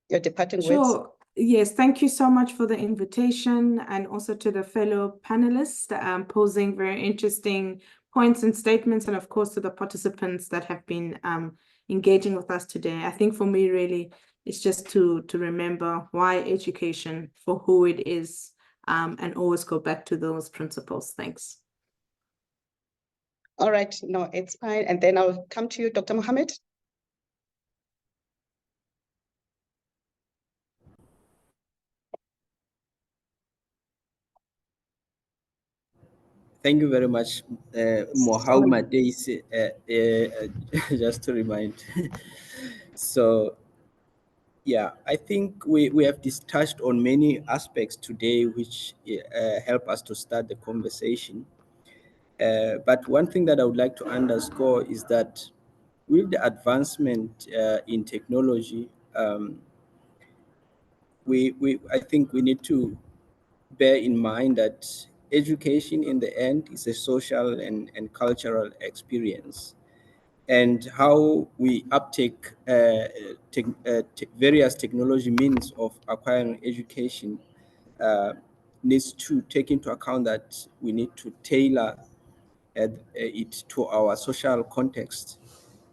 Your departing words. Sure. Yes, thank you so much for the invitation and also to the fellow panelists posing very interesting points and statements, and of course to the participants that have been engaging with us today. I think for me, really, it's just to remember why education for who it is and always go back to those principles. Thanks. All right, no, it's fine. And then I'll come to you, Dr. Mohammed. Thank you very much, Mohammed. Just to remind. So, yeah, I think we have touched on many aspects today which help us to start the conversation. But one thing that I would like to underscore is that with the advancement in technology, I think we need to bear in mind that education in the end is a social and cultural experience. And how we uptake various technology means of acquiring education needs to take into account that we need to tailor it to our social context,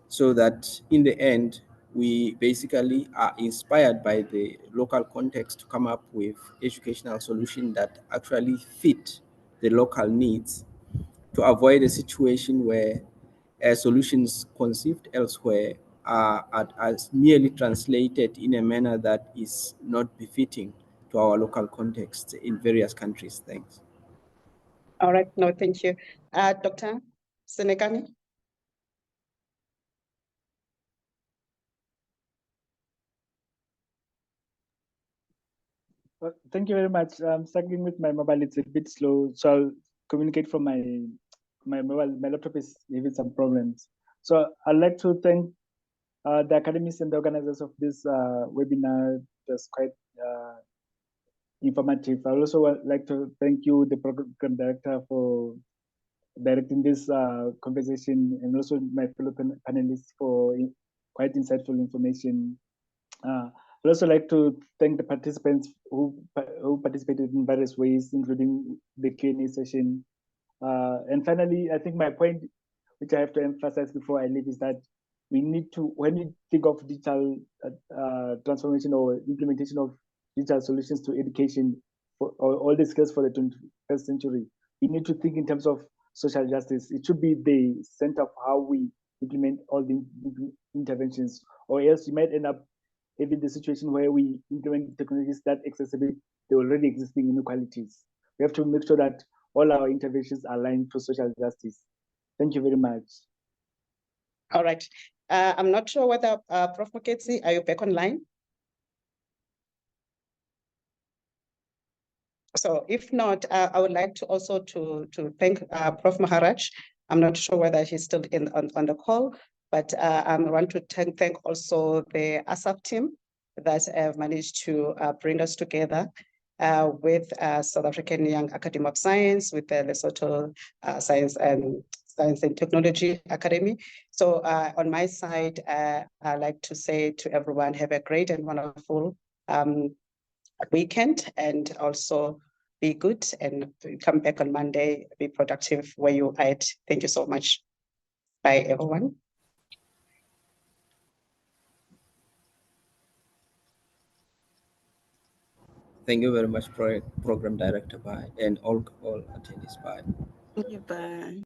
so that in the end, we basically are inspired by the local context to come up with educational solutions that actually fit the local needs, to avoid a situation where solutions conceived elsewhere are merely translated in a manner that is not befitting to our local context in various countries. Thanks. All right, no, thank you. Dr. Senegani. Well, thank you very much. I'm struggling with my mobile. It's a bit slow, so I'll communicate from my mobile. My laptop is having some problems. So I'd like to thank the academies and the organizers of this webinar. That's quite informative. I also like to thank you, the program director, for directing this conversation, and also my fellow panelists for quite insightful information. I'd also like to thank the participants who participated in various ways, including the Q&A session. And finally, I think my point, which I have to emphasize before I leave, is that we need to, when we think of digital transformation or implementation of digital solutions to education, for all the skills for the 21st century, we need to think in terms of social justice. It should be the center of how we implement all the interventions, or else you might end up having the situation where we implement technologies that exacerbate the already existing inequalities. We have to make sure that all our interventions aligned to social justice. Thank you very much. All right. I'm not sure whether Prof. Moketsi, are you back online? So if not, I would like to also to thank Prof. Maharaj. I'm not sure whether he's still on the call, but I want to thank also the ASSAf team that have managed to bring us together with South African Young Academy of Science, with the Lesotho Science and Technology Academy. So on my side, I'd like to say to everyone, have a great and wonderful weekend, and also be good and come back on Monday, be productive where you are at. Thank you so much. Bye, everyone. Thank you very much, Program Director. Bye. And all attendees. Bye. Bye.